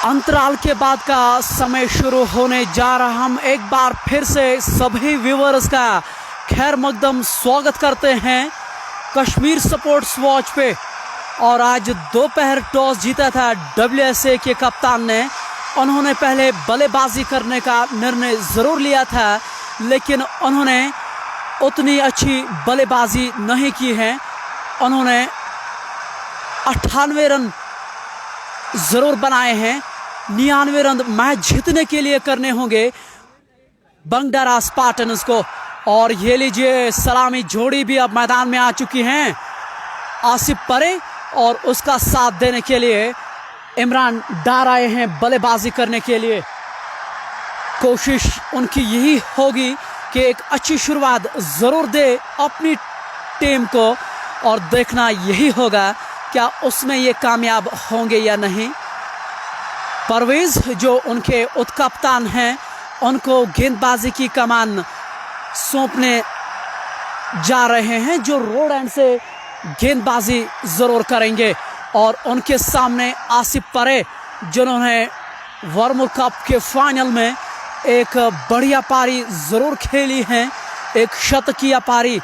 अंतराल के बाद का समय शुरू होने जा रहा। हम एक बार फिर से सभी व्यूअर्स का खैर मकदम स्वागत करते हैं कश्मीर स्पोर्ट्स वॉच पे। और आज दोपहर टॉस जीता था WSA के कप्तान ने। उन्होंने पहले बल्लेबाजी करने का निर्णय ज़रूर लिया था, लेकिन उन्होंने उतनी अच्छी बल्लेबाजी नहीं की है। उन्होंने 98 रन ज़रूर बनाए हैं। 99 रन मैच जीतने के लिए करने होंगे बंडारा स्पार्टन्स को। और ये लीजिए सलामी जोड़ी भी अब मैदान में आ चुकी हैं। आसिफ परे और उसका साथ देने के लिए इमरान डार आए हैं बल्लेबाजी करने के लिए। कोशिश उनकी यही होगी कि एक अच्छी शुरुआत ज़रूर दे अपनी टीम को, और देखना यही होगा क्या उसमें ये कामयाब होंगे या नहीं। परवेज़ जो उनके उपकप्तान हैं, उनको गेंदबाजी की कमान सौंपने जा रहे हैं, जो रोड एंड से गेंदबाजी ज़रूर करेंगे। और उनके सामने आसिफ परे, जिन्होंने वर्मा कप के फाइनल में एक बढ़िया पारी ज़रूर खेली है, एक शतकीय पारी।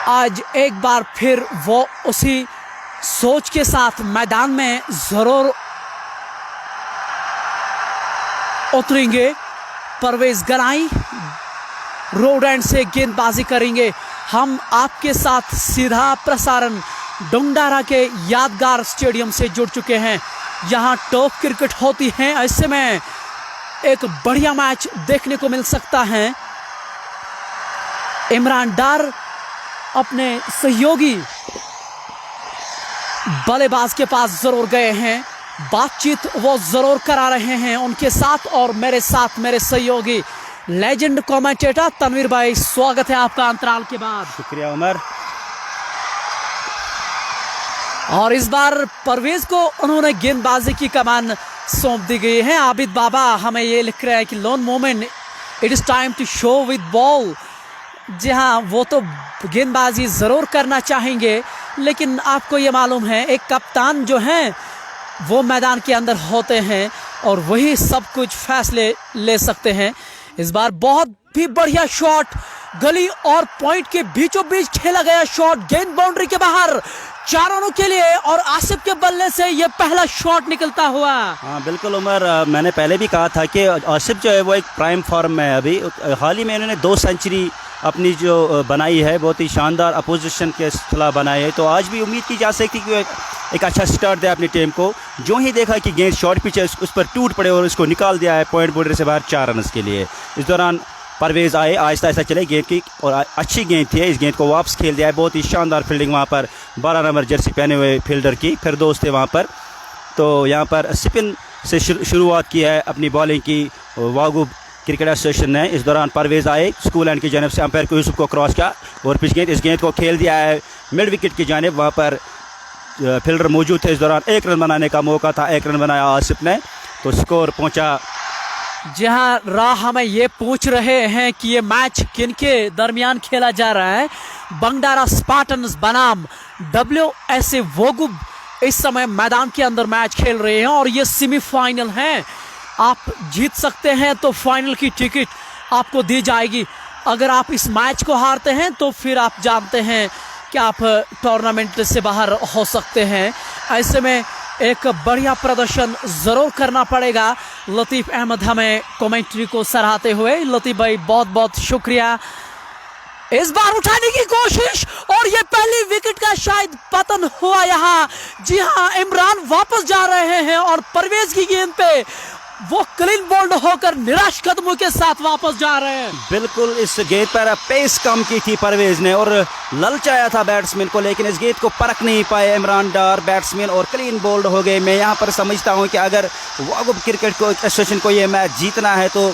आज एक बार फिर वो उसी सोच के साथ मैदान में ज़रूर उतरेंगे। परवेज़ गनाई रोड एंड से गेंदबाजी करेंगे। हम आपके साथ सीधा प्रसारण डोंडारा के यादगार स्टेडियम से जुड़ चुके हैं। यहाँ टॉप क्रिकेट होती है, ऐसे में एक बढ़िया मैच देखने को मिल सकता है। इमरान डार अपने सहयोगी बल्लेबाज के पास जरूर गए हैं, बातचीत वो जरूर करा रहे हैं उनके साथ। और मेरे साथ मेरे सहयोगी लेजेंड कमेंटेटर तनवीर भाई, स्वागत है आपका अंतराल के बाद। शुक्रिया उमर। और इस बार परवेज़ को उन्होंने गेंदबाजी की कमान सौंप दी गई है। आबिद बाबा हमें ये लिख रहे हैं कि लोन moment it is time to show with ball. जी हाँ, वो तो गेंदबाजी ज़रूर करना चाहेंगे, लेकिन आपको ये मालूम है एक कप्तान जो हैं वो मैदान के अंदर होते हैं और वही सब कुछ फैसले ले सकते हैं। इस बार बहुत भी बढ़िया शॉट, गली और पॉइंट के बीचों बीच खेला गया शॉट, गेंद बाउंड्री के बाहर 4 रनों के लिए। और आसिफ के बल्ले से ये पहला शॉट निकलता हुआ। हाँ बिल्कुल उमर, मैंने पहले भी कहा था कि आसिफ जो है वो एक प्राइम फॉर्म में है। अभी हाल ही में इन्होंने 2 सेंचुरी अपनी जो बनाई है, बहुत ही शानदार अपोजिशन के खिलाफ बनाई है। तो आज भी उम्मीद की जा सकती कि एक अच्छा स्टार्ट दे अपनी टीम को। जो ही देखा कि गेंद शॉर्ट पिच है उस पर टूट पड़े और उसको निकाल दिया है पॉइंट बाउंड्री से बाहर 4 रन के लिए। इस दौरान परवेज़ आए, आहिस्ता आहिस्ता चले गेंद की, और अच्छी गेंद थी। इस गेंद को वापस खेल दिया है। बहुत ही शानदार फील्डिंग वहाँ पर 12 नंबर जर्सी पहने हुए फील्डर की, फिर दोस्त थे वहाँ पर। तो यहाँ पर स्पिन से शुरुआत की है अपनी बॉलिंग की वागुब क्रिकेट एसोसिएशन ने। इस दौरान परवेज़ आए, स्कूल एंड की जानब से अंपायर को यूसुफ को क्रॉस किया और पिच गेंद, इस गेंद को खेल दिया है मिड विकेट की जानब। वहाँ पर फील्डर मौजूद थे। इस दौरान 1 रन बनाने का मौका था, 1 रन बनाया आसिफ ने, तो स्कोर पहुँचा। जहां राह हमें ये पूछ रहे हैं कि ये मैच किनके दरमियान खेला जा रहा है। बंडारा स्पार्टन्स बनाम WSA वोगुब इस समय मैदान के अंदर मैच खेल रहे हैं और ये सेमीफाइनल है। आप जीत सकते हैं तो फाइनल की टिकट आपको दी जाएगी। अगर आप इस मैच को हारते हैं तो फिर आप जानते हैं कि आप टूर्नामेंट से बाहर हो सकते हैं। ऐसे में एक बढ़िया प्रदर्शन ज़रूर करना पड़ेगा। लतीफ़ अहमद हमें कमेंट्री को सराहते हुए, लतीफ़ भाई बहुत बहुत शुक्रिया। इस बार उठाने की कोशिश और ये पहली विकेट का शायद पतन हुआ यहाँ। जी हाँ, इमरान वापस जा रहे हैं और परवेज़ की गेंद पे वो क्लीन बोल्ड होकर निराश कदमों के साथ वापस जा रहे हैं। बिल्कुल, इस गेंद पर पेस कम की थी परवेज़ ने और ललचाया था बैट्समैन को, लेकिन इस गेंद को परख नहीं पाए इमरान डार बैट्समैन और क्लीन बोल्ड हो गए। मैं यहाँ पर समझता हूँ कि अगर वागुब क्रिकेट को एसोसिएशन को ये मैच जीतना है तो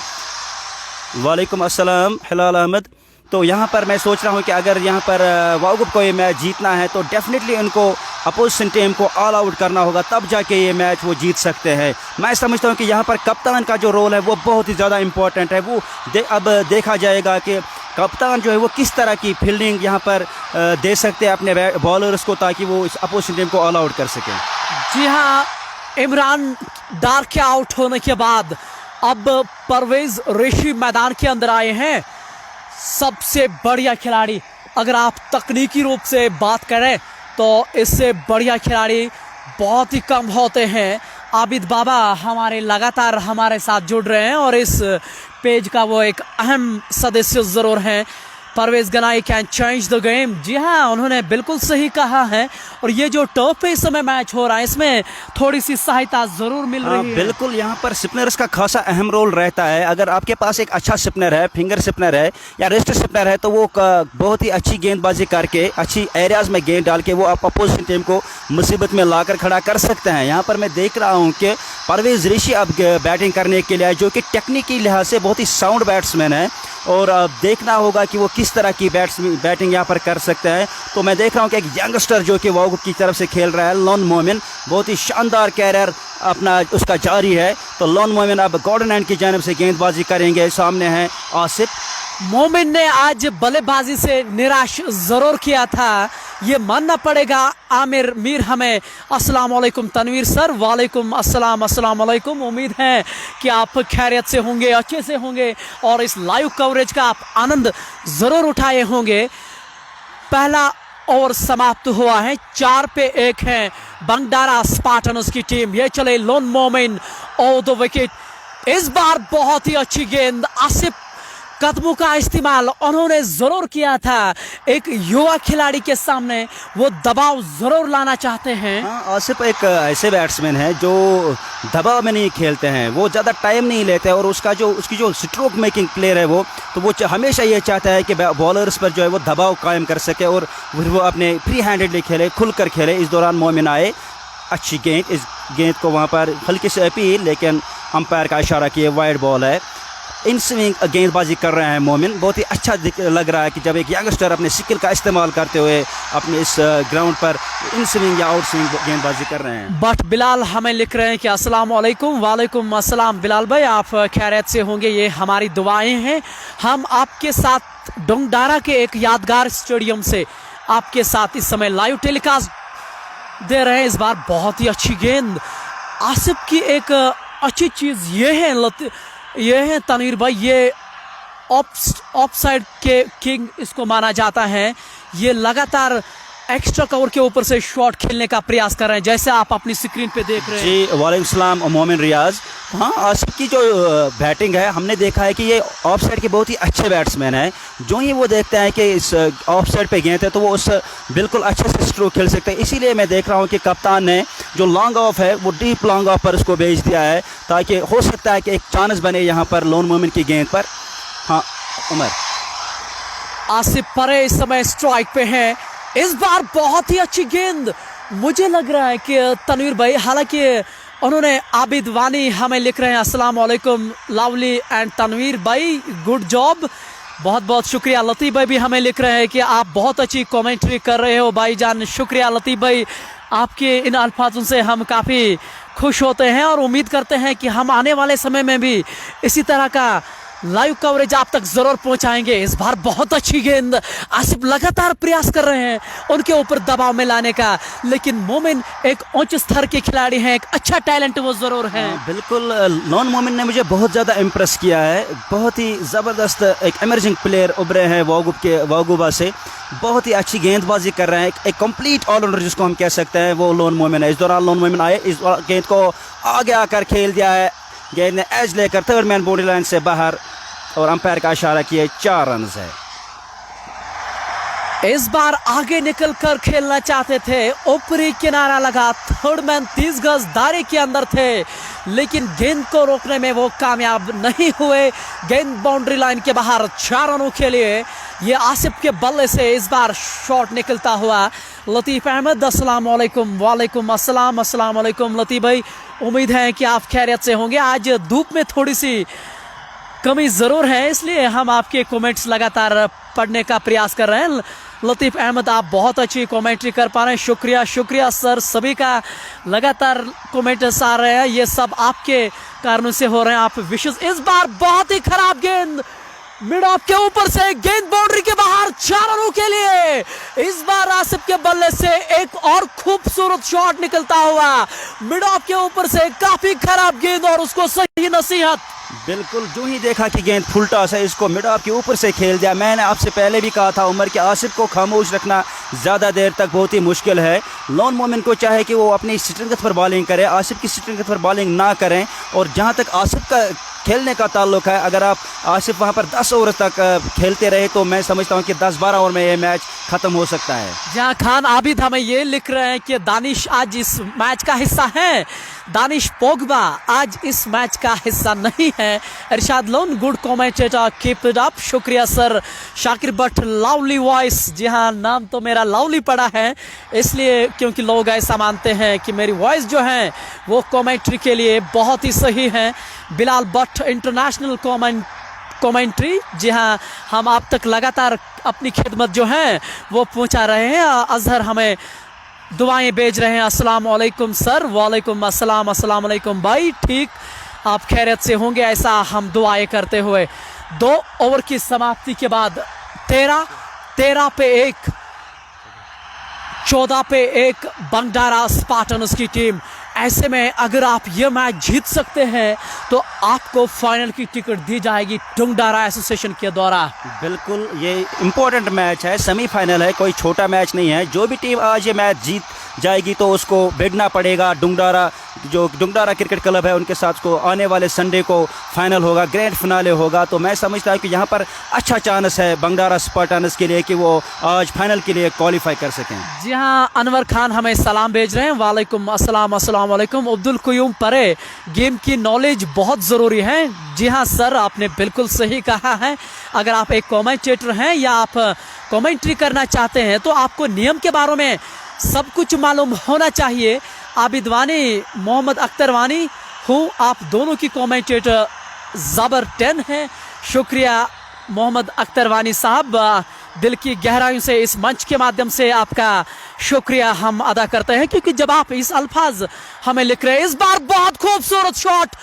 वालेकुम अस्सलाम हिलाल अहमद। तो यहाँ पर मैं सोच रहा हूँ कि अगर यहाँ पर वागुब को ये मैच जीतना है तो डेफिनेटली उनको अपोजिशन टीम को ऑल आउट करना होगा, तब जाके ये मैच वो जीत सकते हैं। मैं समझता हूँ कि यहाँ पर कप्तान का जो रोल है वो बहुत ही ज़्यादा इम्पोर्टेंट है। वो अब देखा जाएगा कि कप्तान जो है वो किस तरह की फील्डिंग यहाँ पर दे सकते हैं अपने बॉलर्स को, ताकि वो इस अपोजिशन टीम को ऑल आउट कर सकें। जी हाँ, इमरान डार के आउट होने के बाद अब परवेज ऋषि मैदान के अंदर आए हैं। सबसे बढ़िया खिलाड़ी, अगर आप तकनीकी रूप से बात करें तो इससे बढ़िया खिलाड़ी बहुत ही कम होते हैं। आबिद बाबा हमारे लगातार हमारे साथ जुड़ रहे हैं और इस पेज का वो एक अहम सदस्य ज़रूर हैं। Parvez Ganai can change the game. जी हाँ, उन्होंने बिल्कुल सही कहा है। और ये जो टॉप पे इस समय मैच हो रहा है, इसमें थोड़ी सी सहायता जरूर मिल रही है। बिल्कुल, यहाँ पर स्पिनर्स का खासा अहम रोल रहता है। अगर आपके पास एक अच्छा स्पिनर है, फिंगर स्पिनर है या रिस्ट स्पिनर है, तो वो बहुत ही अच्छी गेंदबाजी करके अच्छी एरियाज में गेंद डाल के वो आप अपोजिशन टीम को मुसीबत में लाकर खड़ा कर सकते हैं। यहाँ पर मैं देख रहा हूँ कि परवेज ऋषि अब बैटिंग करने के लिए, जो कि टेक्निकी लिहाज से बहुत ही साउंड बैट्समैन है, और अब देखना होगा कि वो किस तरह की बैटिंग यहाँ पर कर सकते हैं। तो मैं देख रहा हूँ कि एक यंगस्टर जो कि वागुब की तरफ से खेल रहा है, लोन मोमिन, बहुत ही शानदार कैरियर अपना उसका जारी है। तो लोन मोमिन अब गॉर्डन एंड की जानिब से गेंदबाजी करेंगे। सामने है आसिफ। मोमिन ने आज बल्लेबाजी से निराश जरूर किया था, ये मानना पड़ेगा। आमिर मीर हमें अस्सलाम वालेकुम तनवीर सर। वालेकुम अस्सलाम, अस्सलाम वालेकुम। उम्मीद है कि आप खैरियत से होंगे, अच्छे से होंगे और इस लाइव कवरेज का आप आनंद ज़रूर उठाए होंगे। पहला ओवर समाप्त हुआ है, 4 पे 1 है बंडारा स्पार्टन्स की टीम। ये चले लोन मोमिन ओवर द विकेट। इस बार बहुत ही अच्छी गेंद, आसिफ कदमों का इस्तेमाल उन्होंने जरूर किया था। एक युवा खिलाड़ी के सामने वो दबाव जरूर लाना चाहते हैं। हाँ, आसिफ एक ऐसे बैट्समैन है जो दबाव में नहीं खेलते हैं, वो ज़्यादा टाइम नहीं लेते और उसकी जो स्ट्रोक मेकिंग प्लेयर है वो हमेशा ये चाहता है कि बॉलर्स पर जो है वो दबाव कायम कर सके और फिर वो अपने फ्री हैंडेडली खेले, खुलकर खेले। इस दौरान मोमिन आए, अच्छी गेंद, इस गेंद को वहाँ पर हल्की से अपील, लेकिन अंपायर का इशारा किए वाइड बॉल है। इन स्विंग गेंदबाजी कर रहे हैं मोमिन। बहुत ही अच्छा लग रहा है कि जब एक यंगस्टर अपने स्किल का इस्तेमाल करते हुए अपने इस ग्राउंड पर इन स्विंग या आउट स्विंग गेंदबाजी कर रहे हैं। बट बिलाल हमें लिख रहे हैं कि अस्सलाम वालेकुम। वालेकुम अस्सलाम बिलाल भाई, आप खैरियत से होंगे, ये हमारी दुआएं हैं। हम आपके साथ डोंगडारा के एक यादगार स्टेडियम से आपके साथ इस समय लाइव टेलीकास्ट दे रहे हैं। इस बार बहुत ही अच्छी गेंद। आसिफ की एक अच्छी चीज़ ये है तनवीर भाई, ये ऑफ साइड के किंग इसको माना जाता है। ये लगातार एक्स्ट्रा कवर के ऊपर से शॉट खेलने का प्रयास कर रहे हैं, जैसे आप अपनी स्क्रीन पे देख रहे हैं। जी वालेकुम सलाम मोमिन रियाज। हाँ, आसिफ की जो बैटिंग है, हमने देखा है कि ये ऑफ साइड के बहुत ही अच्छे बैट्समैन हैं। जो ही वो देखते हैं कि इस ऑफ साइड पे गेंद है तो वो उस बिल्कुल अच्छे से स्ट्रोक खेल सकते हैं। इसीलिए मैं देख रहा हूँ कि कप्तान ने जो लॉन्ग ऑफ है वो डीप लॉन्ग ऑफ पर उसको भेज दिया है, ताकि हो सकता है कि एक चांस बने यहाँ पर लोन मोमिन की गेंद पर। हाँ उमर, आसिफ परे इस समय स्ट्राइक पे है। इस बार बहुत ही अच्छी गेंद। मुझे लग रहा है कि तनवीर भाई, हालांकि उन्होंने आबिद वानी हमें लिख रहे हैं अस्सलाम वालेकुम लवली एंड तनवीर भाई, गुड जॉब, बहुत बहुत शुक्रिया। लतीफ़ भाई भी हमें लिख रहे हैं कि आप बहुत अच्छी कमेंट्री कर रहे हो भाईजान, शुक्रिया लतीफ़ भाई। आपके इन अल्फाजों से हम काफ़ी खुश होते हैं और उम्मीद करते हैं कि हम आने वाले समय में भी इसी तरह का लाइव कवरेज आप तक जरूर पहुंचाएंगे। इस बार बहुत अच्छी गेंद। आसिफ लगातार प्रयास कर रहे हैं उनके ऊपर दबाव में लाने का, लेकिन मोमिन एक उच्च स्तर के खिलाड़ी हैं, एक अच्छा टैलेंट वो जरूर है। बिल्कुल, लोन मोमिन ने मुझे बहुत ज़्यादा इम्प्रेस किया है। बहुत ही ज़बरदस्त एक एमर्जिंग प्लेयर उभरे हैं वागुबा से। बहुत ही अच्छी गेंदबाजी कर रहे हैं, एक कंप्लीट ऑलराउंडर जिसको हम कह सकते हैं, वो लोन मोमिन है। इस दौरान लोन मोमिन आए, इस गेंद को आगे आकर खेल दिया है। गेंद ने एज लेकर थर्ड मैन बाउंड्री लाइन से बाहर और अंपायर का इशारा किए 4 रन है। इस बार आगे निकल कर खेलना चाहते थे, ऊपरी किनारा लगा, थर्ड मैन 30 गज दायरे के अंदर थे, लेकिन गेंद को रोकने में वो कामयाब नहीं हुए। गेंद बाउंड्री लाइन के बाहर 4 रनों के लिए ये आसिफ के बल्ले से इस बार शॉट निकलता हुआ। लतीफ़ अहमद अस्सलाम वालेकुम। वालेकुम अस्सलाम, अस्सलाम वालेकुम लतीफ़ भाई, उम्मीद है कि आप खैरियत से होंगे। आज धूप में थोड़ी सी कमी ज़रूर है, इसलिए हम आपके कमेंट्स लगातार पढ़ने का प्रयास कर रहे हैं। लतीफ़ अहमद, आप बहुत अच्छी कमेंट्री कर पा रहे हैं, शुक्रिया शुक्रिया सर। सभी का लगातार कमेंट्स आ रहे हैं, ये सब आपके कारणों से हो रहे हैं, आप विशेष। इस बार बहुत ही खराब गेंद, मिड ऑफ के ऊपर से गेंद बाउंड्री के बाहर 4 रनों के लिए। इस बार आसिफ के बल्ले से एक और खूबसूरत शॉट निकलता हुआ मिड ऑफ के ऊपर से। काफी खराब गेंद और उसको सही नसीहत। बिल्कुल, जो ही देखा कि गेंद फुल टॉस है, इसको मिड ऑफ के ऊपर से खेल दिया। मैंने आपसे पहले भी कहा था उमर कि आसिफ को खामोश रखना ज़्यादा देर तक बहुत ही मुश्किल है। लॉन मोमेंट को चाहे कि वो अपनी स्ट्रेंथ पर बॉलिंग करे, आसिफ की स्ट्रेंथ पर बॉलिंग ना करें। और जहाँ तक आसिफ का खेलने का ताल्लुक है, अगर आप आसिफ वहाँ पर 10 ओवर तक खेलते रहे तो मैं समझता हूँ कि 10-12 ओवर में ये मैच ख़त्म हो सकता है। जहाँ खान आबिद हमें ये लिख रहे हैं कि दानिश आज इस मैच का हिस्सा है। दानिश पोगबा आज इस मैच का हिस्सा नहीं है। Irshad Lone, good commentator, keep it up. शुक्रिया sir. Shakir Bhat, lovely voice. जी हाँ, नाम तो मेरा लवली पड़ा है इसलिए क्योंकि लोग ऐसा मानते हैं कि मेरी वॉइस जो है वो कमेंट्री के लिए बहुत ही सही है। Bilal Bhat, international commentary. जी हाँ, हम आप तक लगातार अपनी खिदमत जो है वो पहुंचा रहे हैं। अजहर हमें दुआएं भेज रहे हैं। अस्सलाम वालेकुम सर। वालेकुम अस्सलाम। अस्सलाम वालेकुम भाई। ठीक, आप खैरियत से होंगे ऐसा हम दुआएं करते हुए। 2 ओवर की समाप्ति के बाद 13 पे 1, 14 पे 1 बंगडारा स्पार्टन्स की टीम। ऐसे में अगर आप ये मैच जीत सकते हैं तो आपको फाइनल की टिकट दी जाएगी टुंगडारा एसोसिएशन के द्वारा। बिल्कुल, ये इम्पोर्टेंट मैच है, सेमीफाइनल है, कोई छोटा मैच नहीं है। जो भी टीम आज ये मैच जीत जाएगी तो उसको भिड़ना पड़ेगा डुंगडारा, जो डुंगडारा क्रिकेट क्लब है उनके साथ को आने वाले संडे को फाइनल होगा, ग्रैंड फिनाले होगा। तो मैं समझता हूँ कि यहाँ पर अच्छा चांस है बंगडारा स्पार्टन्स के लिए कि वो आज फाइनल के लिए क्वालिफाई कर सकें। जी हाँ, अनवर खान हमें सलाम भेज रहे हैं। वालेकुम अस्सलाम। अस्सलाम वालेकुम। अब्दुल कुयूम परे, गेम की नॉलेज बहुत ज़रूरी है। जी हाँ सर, आपने बिल्कुल सही कहा है। अगर आप एक कमेंटेटर हैं या आप कमेंट्री करना चाहते हैं तो आपको नियम के बारे में सब कुछ मालूम होना चाहिए। आबिद वानी, मोहम्मद अख्तर वानी हूँ, आप दोनों की कमेंटेटर ज़बर 10 है। शुक्रिया मोहम्मद अख्तर वानी साहब, दिल की गहराइयों से इस मंच के माध्यम से आपका शुक्रिया हम अदा करते हैं क्योंकि जब आप इस अल्फाज हमें लिख रहे हैं। इस बार बहुत खूबसूरत शॉट,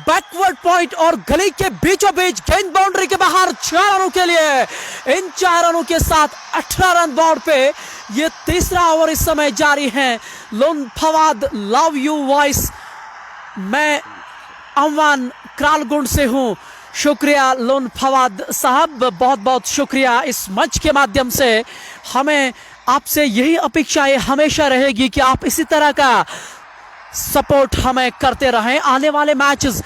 बैकवर्ड पॉइंट और गली के बीचों बीच, गेंद बाउंड्री के बाहर 4 रनों के लिए। इन 4 रनों के साथ 18 रन बोर्ड पे ये तीसरा ओवर इस समय जारी है। Loan Fawad, love you voice, मैं अमवान क्रालगुंड से हूँ। शुक्रिया लोन फवाद साहब, बहुत बहुत शुक्रिया। इस मंच के माध्यम से हमें आपसे यही अपेक्षाएं हमेशा रहेगी कि आप इसी तरह का सपोर्ट हमें करते रहें। आने वाले मैचेस,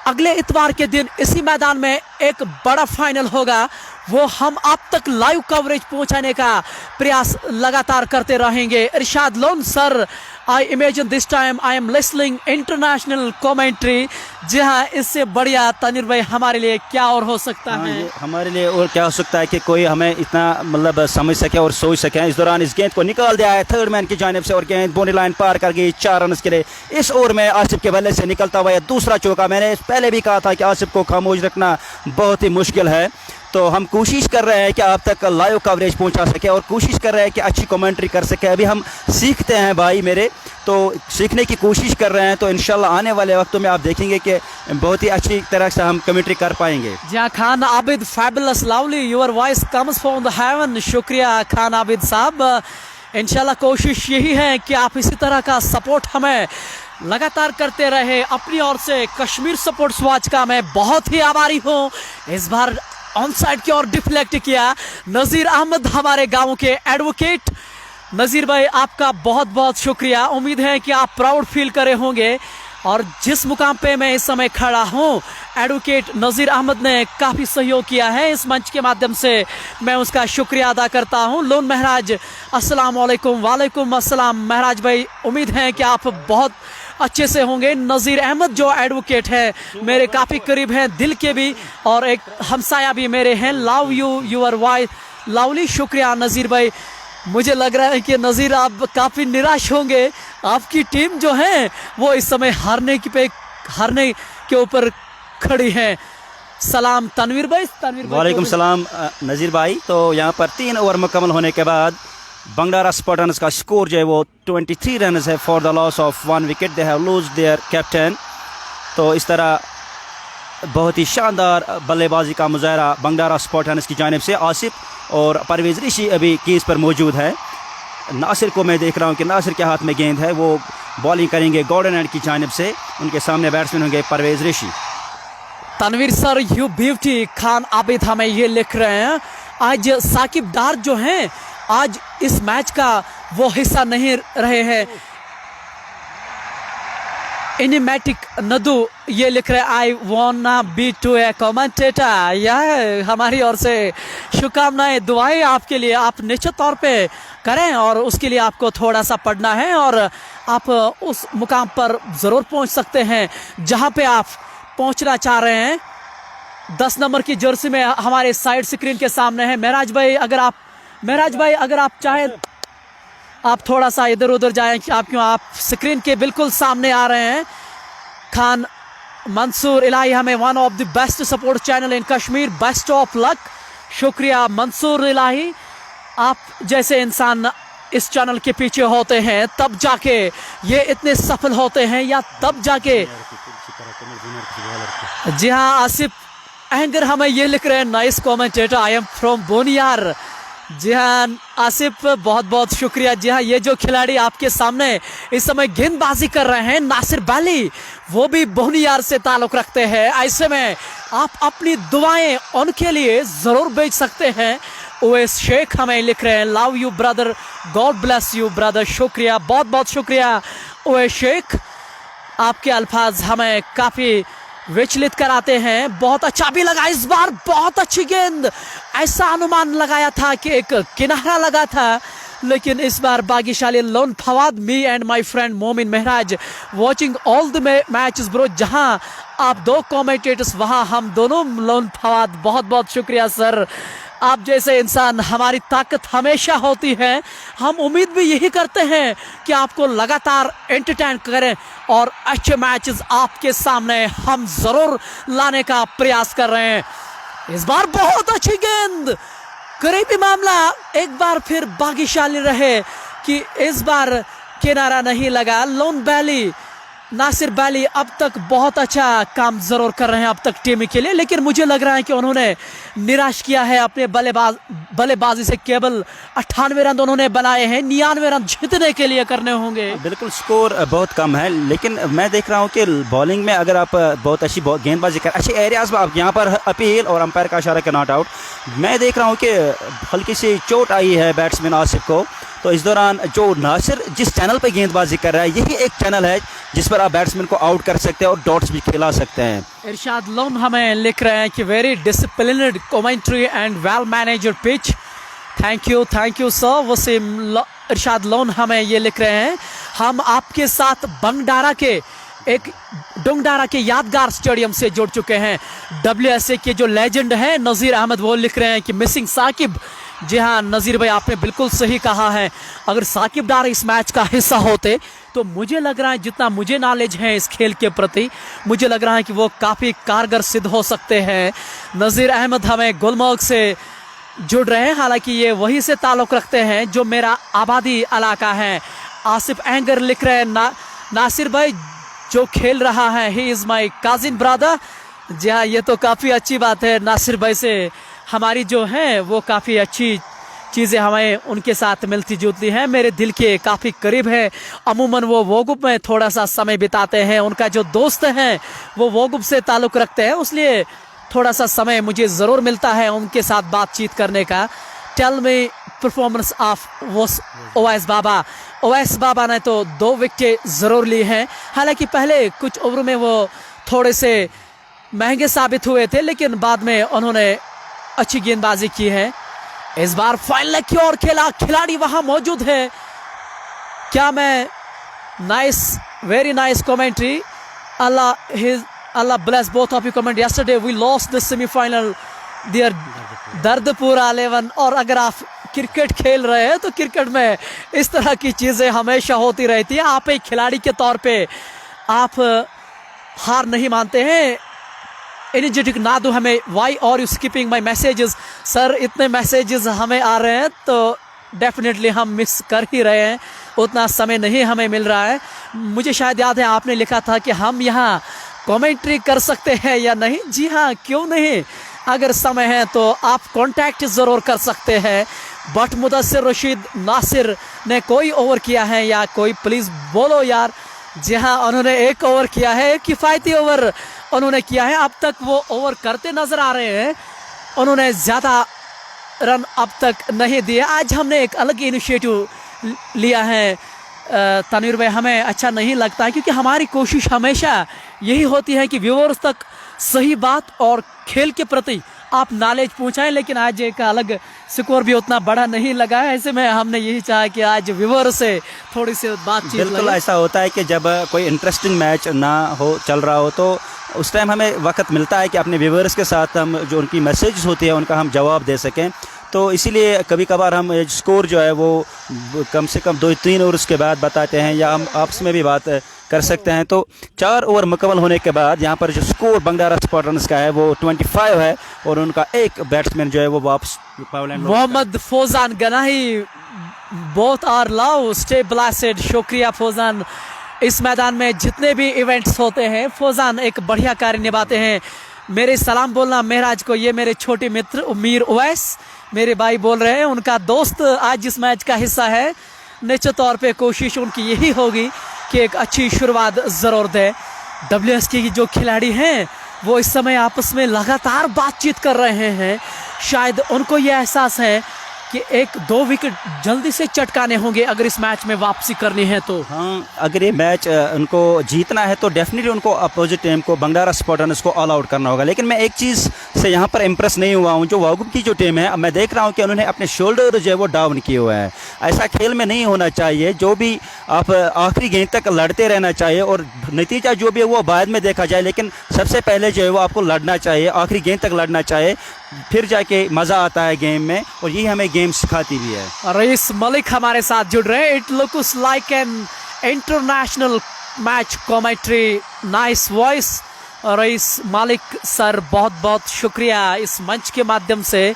अगले इतवार के दिन इसी मैदान में एक बड़ा फाइनल होगा, वो हम आप तक लाइव कवरेज पहुंचाने का प्रयास लगातार करते रहेंगे। Irshad Lone sir, I imagine this time I am listening international commentary. जी हाँ, इससे बढ़िया तनिर भाई हमारे लिए क्या और हो सकता है। हमारे लिए और क्या हो सकता है कि कोई हमें इतना मतलब समझ सके और सोच सके। इस दौरान इस गेंद को निकाल दिया है थर्ड मैन की जानिब से और गेंद बाउंड्री लाइन पार कर गई 4 रन के लिए। इस ओवर में आसिफ के बल्ले से निकलता हुआ दूसरा चौका। मैंने पहले भी कहा था कि आसिफ को खामोश रखना बहुत ही मुश्किल है, तो हम कोशिश कर रहे हैं कि आप तक लाइव कवरेज पहुंचा सके और कोशिश कर रहे हैं कि अच्छी कमेंट्री कर सके। अभी हम सीखते हैं भाई मेरे, तो सीखने की कोशिश कर रहे हैं। तो इंशाल्लाह आने वाले वक्तों में आप देखेंगे कि बहुत ही अच्छी तरह से हम कमेंट्री कर पाएंगे। जी Khan Abid, fabulous, lovely, your voice comes from the heaven. शुक्रिया खान आबिद साहब। इंशाल्लाह कोशिश यही है कि आप इसी तरह का सपोर्ट हमें लगातार करते रहे। अपनी ओर से कश्मीर सपोर्ट्स वॉच का मैं बहुत ही आभारी हूँ। इस बार ऑन साइड की ओर डिफ्लेक्ट किया नज़ीर अहमद, हमारे गांव के एडवोकेट। नज़ीर भाई आपका बहुत बहुत शुक्रिया। उम्मीद है कि आप प्राउड फील करे होंगे और जिस मुकाम पे मैं इस समय खड़ा हूँ, एडवोकेट नज़ीर अहमद ने काफ़ी सहयोग किया है। इस मंच के माध्यम से मैं उसका शुक्रिया अदा करता हूँ। लोन महराज, अस्सलाम वालेकुम। वालेकुम अस्सलाम महराज भाई, उम्मीद है कि आप बहुत अच्छे से होंगे। नज़ीर अहमद जो एडवोकेट है मेरे काफ़ी करीब हैं, दिल के भी, और एक हमसाया भी मेरे हैं। Love you your wife lovely. शुक्रिया नज़ीर भाई। मुझे लग रहा है कि नज़ीर आप काफ़ी निराश होंगे। आपकी टीम जो है वो इस समय हारने के ऊपर खड़ी है। सलाम तनवीर भाई। वालेकुम सलाम नज़ीर भाई। तो यहाँ पर 3 ओवर मुकम्मल होने के बाद बंगडारा स्पार्टन्स का स्कोर जो है वो 23 रन है for the loss of 1 wicket. They have lose their captain. तो इस तरह बहुत ही शानदार बल्लेबाजी का मुजाहरा बंगडारा स्पार्टन्स की जानिब से। आसिफ और परवेज़ ऋषि अभी क्रीज पर मौजूद है। नासिर को मैं देख रहा हूँ कि नासिर के हाथ में गेंद है, वो बॉलिंग करेंगे गॉर्डन एंड की जानिब से। उनके सामने बैट्समैन होंगे Parvez Rishi. Tanveer sir you beauty Khan Abid हमें ये लिख रहे हैं, आज साकिब डार जो हैं आज इस मैच का वो हिस्सा नहीं रहे हैं। इनिमेटिक नदू ये लिख रहे हैं, I wanna be to a commentator. यह हमारी ओर से शुभकामनाएं दुआएं आपके लिए, आप निश्चित तौर पे करें और उसके लिए आपको थोड़ा सा पढ़ना है और आप उस मुकाम पर ज़रूर पहुंच सकते हैं जहां पे आप पहुंचना चाह रहे हैं। 10 नंबर की जर्सी में हमारे साइड स्क्रीन के सामने है महराज भाई। अगर आप चाहें आप थोड़ा सा इधर उधर जाएं, आप स्क्रीन के बिल्कुल सामने आ रहे हैं। खान मंसूर इलाही हमें one of the best support channel in Kashmir, best of luck. शुक्रिया मंसूर इलाही, आप जैसे इंसान इस चैनल के पीछे होते हैं तब जाके ये इतने सफल होते हैं, या तब जाके। जी हाँ, आसिफ एंगर हमें ये लिख रहे हैं, nice commentator, I am from Boniyar. जी हाँ आसिफ, बहुत बहुत शुक्रिया। जी हाँ, ये जो खिलाड़ी आपके सामने इस समय गेंदबाजी कर रहे हैं नासिर बाली, वो भी बोनियार से ताल्लुक रखते हैं। ऐसे में आप अपनी दुआएं उनके लिए ज़रूर भेज सकते हैं। ओएस शेख हमें लिख रहे हैं, love you brother, God bless you brother. शुक्रिया, बहुत बहुत शुक्रिया ओएस शेख, आपके अल्फाज हमें काफ़ी विचलित कराते हैं। बहुत अच्छा भी लगा इस बार, बहुत अच्छी गेंद। ऐसा अनुमान लगाया था कि एक किनारा लगा था, लेकिन इस बार बागीशाली Lone Fawad, me and my friend Momin Mehraj watching all the matches bro. जहां आप दो कमेंटेटर्स वहां हम दोनों लोन फवाद। बहुत बहुत शुक्रिया सर, आप जैसे इंसान हमारी ताकत हमेशा होती है। हम उम्मीद भी यही करते हैं कि आपको लगातार एंटरटेन करें और अच्छे मैचेस आपके सामने हम ज़रूर लाने का प्रयास कर रहे हैं। इस बार बहुत अच्छी गेंद, करीबी मामला एक बार फिर भाग्यशाली रहे कि इस बार किनारा नहीं लगा। लोन बैली नासिर बाली अब तक बहुत अच्छा काम ज़रूर कर रहे हैं अब तक टीम के लिए, लेकिन मुझे लग रहा है कि उन्होंने निराश किया है अपने बल्लेबाजी से। केवल 98 रन उन्होंने बनाए हैं, 99 रन जीतने के लिए करने होंगे। बिल्कुल, स्कोर बहुत कम है, लेकिन मैं देख रहा हूँ कि बॉलिंग में अगर आप बहुत अच्छी गेंदबाजी कर, अच्छे एरियाज में आप यहाँ पर अपील और अंपायर का इशारा के नॉट आउट। मैं देख रहा हूँ कि हल्की सी चोट आई है बैट्समैन आसिफ को, तो इस दौरान जो नासिर जिस चैनल पे गेंदबाजी कर रहा है, यही एक चैनल है जिस पर आप बैट्समैन को आउट कर सकते हैं और डॉट्स भी खिला सकते हैं। इरशाद लोन हमें लिख रहे हैं कि very disciplined commentary and well managed pitch. Thank you sir. Waseem Irshad Lone हमें ये लिख रहे हैं, हम आपके साथ डोंगडारा के यादगार स्टेडियम से जुड़ चुके हैं। WSA के जो लेजेंड हैं नज़ीर अहमद, वो लिख रहे हैं कि मिसिंग साकिब। जी हाँ नज़ीर भाई, आपने बिल्कुल सही कहा है। अगर साकिब डार इस मैच का हिस्सा होते तो मुझे लग रहा है, जितना मुझे नॉलेज है इस खेल के प्रति, मुझे लग रहा है कि वो काफ़ी कारगर सिद्ध हो सकते हैं। नज़ीर अहमद हमें गुलमर्ग से जुड़ रहे हैं, हालांकि ये वहीं से ताल्लुक़ रखते हैं जो मेरा आबादी इलाका है। आसिफ एंगर लिख रहे हैं, नासिर भाई जो खेल रहा है he is my cousin brother. जी हाँ, ये तो काफ़ी अच्छी बात है। नासिर भाई से हमारी जो है वो काफ़ी अच्छी चीज़ें हमें उनके साथ मिलती जुलती हैं, मेरे दिल के काफ़ी करीब है। अमूमन वो वोगुप में थोड़ा सा समय बिताते हैं, उनका जो दोस्त हैं वो वोगुप से ताल्लुक़ रखते हैं, इसलिए थोड़ा सा समय मुझे ज़रूर मिलता है उनके साथ बातचीत करने का। Tell me performance of Owais Baba. Owais Baba ने तो 2 विकेट ज़रूर ली हैं, हालांकि पहले कुछ ओवर में वो थोड़े से महंगे साबित हुए थे, लेकिन बाद में उन्होंने अच्छी गेंदबाजी की है। इस बार फाइनल की ओर खेला, खिलाड़ी वहां मौजूद है। क्या मैं very nice commentary. Allah bless both of you comment. Yesterday we lost the semifinal there Dardpur 11। और अगर आप क्रिकेट खेल रहे हैं तो क्रिकेट में इस तरह की चीज़ें हमेशा होती रहती है। आप एक खिलाड़ी के तौर पे आप हार नहीं मानते हैं। एनर्जेटिक ना दो हमें, वाई और you skipping my messages. Sir इतने मैसेजेस हमें आ रहे हैं तो डेफिनेटली हम मिस कर ही रहे हैं, उतना समय नहीं हमें मिल रहा है। मुझे शायद याद है आपने लिखा था कि हम यहाँ कमेंट्री कर सकते हैं या नहीं? जी हाँ, क्यों नहीं। अगर समय है तो आप कांटेक्ट ज़रूर कर सकते हैं। बट मुदस्सिर रशीद नासिर ने कोई ओवर किया है या कोई, प्लीज़ बोलो यार। जी हाँ, उन्होंने एक ओवर किया है, किफ़ायती ओवर उन्होंने किया है। अब तक वो ओवर करते नज़र आ रहे हैं, उन्होंने ज़्यादा रन अब तक नहीं दिए। आज हमने एक अलग इनिशिएटिव लिया है तनवीर भाई, हमें अच्छा नहीं लगता है क्योंकि हमारी कोशिश हमेशा यही होती है कि व्यूअर्स तक सही बात और खेल के प्रति आप नॉलेज पहुंचाएं। लेकिन आज एक अलग स्कोर भी उतना बड़ा नहीं लगा है, ऐसे में हमने यही चाहा कि आज व्यूअर से थोड़ी सी बातचीत। बिल्कुल ऐसा होता है कि जब कोई इंटरेस्टिंग मैच ना हो, चल रहा हो, तो उस टाइम हमें वक्त मिलता है कि अपने व्यूअर्स के साथ हम जो उनकी मैसेज होती है उनका हम जवाब दे सकें। तो इसीलिए कभी कभार हम स्कोर जो है वो कम से कम 2-3 ओवर्स के बाद बताते हैं, या हम आपस में भी बात कर सकते हैं। तो 4 ओवर मुकम्मल होने के बाद यहाँ पर जो स्कोर बंगारा स्पार्टन्स का है वो 25 है और उनका एक बैट्समैन जो है वो वापस Mohammad Fauzan Ganahi, both are love, stay blessed. शुक्रिया फौजान। इस मैदान में जितने भी इवेंट्स होते हैं फौजान एक बढ़िया कार्य निभाते हैं। मेरे सलाम बोलना महराज को, ये मेरे छोटे मित्र मीर उवैस मेरे भाई बोल रहे हैं, उनका दोस्त आज इस मैच का हिस्सा है। निश्चित तौर पे कोशिश उनकी यही होगी कि एक अच्छी शुरुआत ज़रूर दे। WSK की जो खिलाड़ी हैं वो इस समय आपस में लगातार बातचीत कर रहे हैं। शायद उनको ये एहसास है कि 1-2 विकेट जल्दी से चटकाने होंगे अगर इस मैच में वापसी करनी है तो। हाँ, अगर ये मैच उनको जीतना है तो डेफिनेटली उनको अपोजिट टीम को, बंगारा स्पार्टन्स को ऑल आउट करना होगा। लेकिन मैं एक चीज़ से यहाँ पर इम्प्रेस नहीं हुआ हूँ, जो वागुम की जो टीम है, अब मैं देख रहा हूँ कि उन्होंने अपने शोल्डर जो है वो डाउन किए हुए हैं। ऐसा खेल में नहीं होना चाहिए, जो भी आप आखिरी गेंद तक लड़ते रहना चाहिए और नतीजा जो भी है वो बाद में देखा जाए, लेकिन सबसे पहले जो है वो आपको लड़ना चाहिए, आखिरी गेंद तक लड़ना चाहिए, फिर जाके मज़ा आता है गेम में, और यही हमें गेम सिखाती भी है। रईस मलिक हमारे साथ जुड़ रहे हैं। It looks like an international match commentary, nice voice. Rais Malik sir, बहुत बहुत शुक्रिया इस मंच के माध्यम से।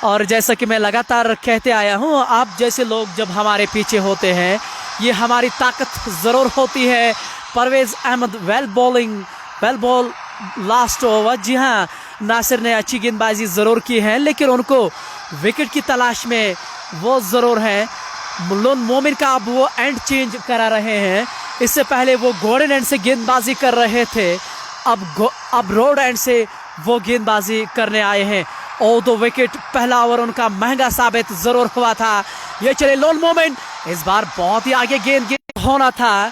और जैसा कि मैं लगातार कहते आया हूँ, आप जैसे लोग जब हमारे पीछे होते हैं ये हमारी ताकत ज़रूर होती है। Parvez Ahmed well ball last over. जी हाँ, नासिर ने अच्छी गेंदबाजी ज़रूर की है, लेकिन उनको विकेट की तलाश में वो ज़रूर हैं। लोन मोमिन का अब वो एंड चेंज करा रहे हैं। इससे पहले वो गोल्डन एंड से गेंदबाजी कर रहे थे, अब रोड एंड से वो गेंदबाजी करने आए हैं। और 2 विकेट, पहला ओवर उनका महंगा साबित ज़रूर हुआ था। ये चले लोन मोमेंट, इस बार बहुत ही आगे गेंद होना था,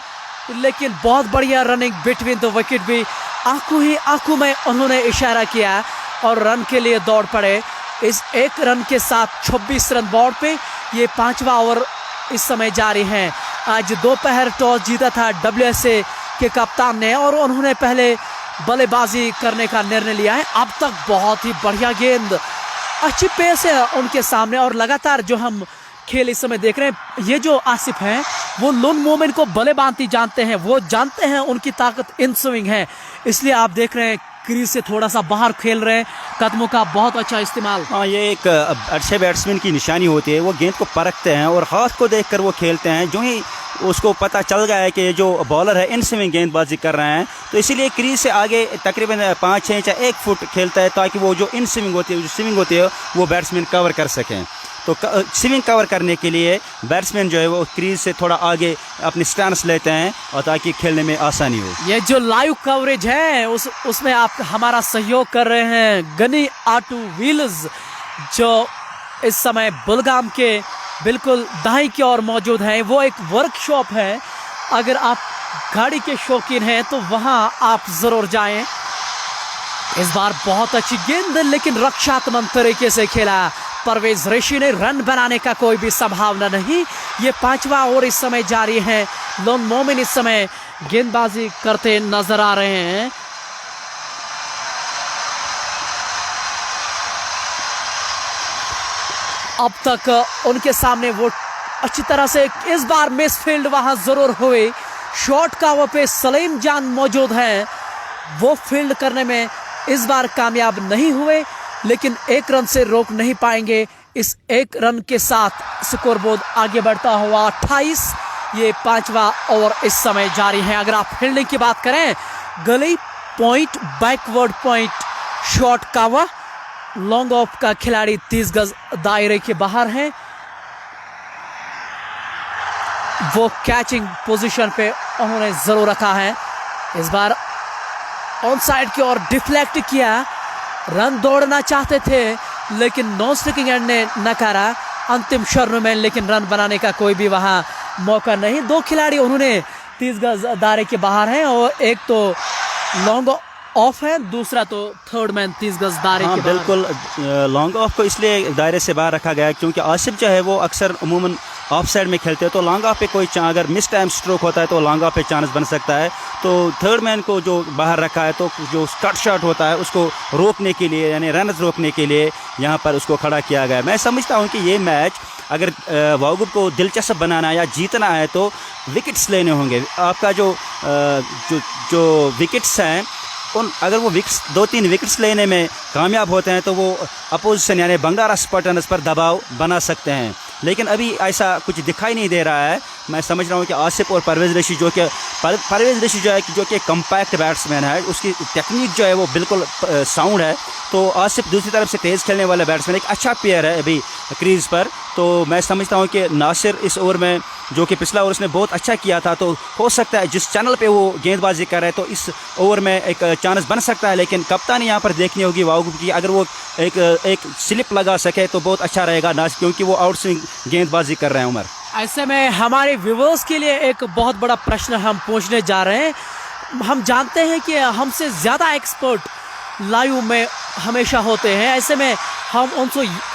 लेकिन बहुत बढ़िया रनिंग बिटवीन 2 विकेट भी आंखों ही आंखों में उन्होंने इशारा किया और रन के लिए दौड़ पड़े। इस 1 रन के साथ 26 रन बोर्ड पे ये 5वां ओवर इस समय जारी है। आज दोपहर टॉस जीता था WSA के कप्तान ने और उन्होंने पहले बल्लेबाजी करने का निर्णय लिया है। अब तक बहुत ही बढ़िया गेंद, अच्छी पेस है उनके सामने और लगातार जो हम खेल इस समय देख रहे हैं, ये जो आसिफ हैं वो लोन मोमेंट को बल्लेबाजी जानते हैं, वो जानते हैं उनकी ताकत इन स्विंग है, इसलिए आप देख रहे हैं क्रीज से थोड़ा सा बाहर खेल रहे हैं, कदमों का बहुत अच्छा इस्तेमाल। हाँ, ये एक अच्छे बैट्समैन की निशानी होती है, वो गेंद को परखते हैं और हाथ को देखकर वो खेलते हैं। जो ही उसको पता चल गया है कि जो बॉलर है इन स्विंग गेंदबाजी कर रहे हैं, तो इसीलिए क्रीज से आगे तकरीबन 5-6 या 1 फुट खेलता है, ताकि वो जो इन स्विंग होती है वो बैट्समैन कवर कर सकें। तो स्विंग कवर करने के लिए बैट्समैन जो है वो क्रीज से थोड़ा आगे अपनी स्टैंस लेते हैं और ताकि खेलने में आसानी हो। ये जो लाइव कवरेज है उसमें आप हमारा सहयोग कर रहे हैं गनी ऑटो व्हील्स, जो इस समय बुलगाम के बिल्कुल दाएं की ओर मौजूद है। वो एक वर्कशॉप है, अगर आप गाड़ी के शौकीन हैं तो वहाँ आप ज़रूर जाएं। इस बार बहुत अच्छी गेंद, लेकिन रक्षात्मक तरीके से खेला परवेज ऋषि ने, रन बनाने का कोई भी संभावना नहीं। ये 5वां ओवर इस समय जारी है। लोन मोमिन इस समय गेंदबाजी करते नजर आ रहे हैं। अब तक उनके सामने वो अच्छी तरह से, इस बार मिसफील्ड वहां जरूर हुई। शॉट कवर पे सलीम जान मौजूद हैं, वो फील्ड करने में इस बार कामयाब नहीं हुए, लेकिन 1 रन से रोक नहीं पाएंगे। इस 1 रन के साथ स्कोरबोर्ड आगे बढ़ता हुआ 28। ये 5वां ओवर इस समय जारी है। अगर आप फील्डिंग की बात करें, गली point, backward point, shot cover, long off का खिलाड़ी 30 गज दायरे के बाहर है। वो कैचिंग पोजीशन पे उन्होंने जरूर रखा है। इस बार ऑन साइड की ओर डिफ्लेक्ट किया, रन दौड़ना चाहते थे लेकिन नॉन स्ट्राइकिंग एंड ने नकारा अंतिम क्षण में, लेकिन रन बनाने का कोई भी वहां मौका नहीं। दो खिलाड़ी उन्होंने 30 गज दायरे के बाहर हैं और एक तो लॉन्ग ऑफ है, दूसरा तो थर्ड मैन 30 गज दायरे के बाहर। बिल्कुल, लॉन्ग ऑफ को इसलिए दायरे से बाहर रखा गया क्योंकि आसिफ जो है वो अक्सर अमूमन ऑफ साइड में खेलते हैं, तो लॉन्ग ऑफ पे कोई अगर मिस टाइम स्ट्रोक होता है तो लॉन्ग ऑफ पे चांस बन सकता है। तो थर्ड मैन को जो बाहर रखा है, तो जो कट शॉट होता है उसको रोकने के लिए, यानी रन रोकने के लिए यहाँ पर उसको खड़ा किया गया है। मैं समझता हूँ कि ये मैच अगर वागुब को दिलचस्प बनाना या जीतना है तो विकेट्स लेने होंगे। आपका जो विकेट्स हैं उन अगर वो विकेट्स 2-3 विकेट्स लेने में कामयाब होते हैं तो वो अपोजिशन यानी बंगारा स्पार्टन्स पर दबाव बना सकते हैं, लेकिन अभी ऐसा कुछ दिखाई नहीं दे रहा है। मैं समझ रहा हूँ कि आसिफ और परवेज़ रशीद परवेज़ रशीद जो कि कम्पैक्ट बैट्समैन है, उसकी टेक्निक जो है वो बिल्कुल साउंड है। तो आसिफ दूसरी तरफ से तेज़ खेलने वाला बैट्समैन, एक अच्छा प्लेयर है अभी क्रीज़ पर। तो मैं समझता हूँ कि नासिर इस ओवर में, जो कि पिछला ओवर उसने बहुत अच्छा किया था, तो हो सकता है जिस चैनल पे वो गेंदबाजी कर रहे हैं तो इस ओवर में एक चांस बन सकता है। लेकिन कप्तानी यहाँ पर देखनी होगी वागुब की, अगर वो एक स्लिप लगा सके तो बहुत अच्छा रहेगा नासिर, क्योंकि वो आउट स्विंग गेंदबाजी कर रहे हैं उमर। ऐसे में हमारे व्यूवर्स के लिए एक बहुत बड़ा प्रश्न हम पूछने जा रहे हैं। हम जानते हैं कि हमसे ज़्यादा एक्सपर्ट लाइव में हमेशा होते हैं, ऐसे में हम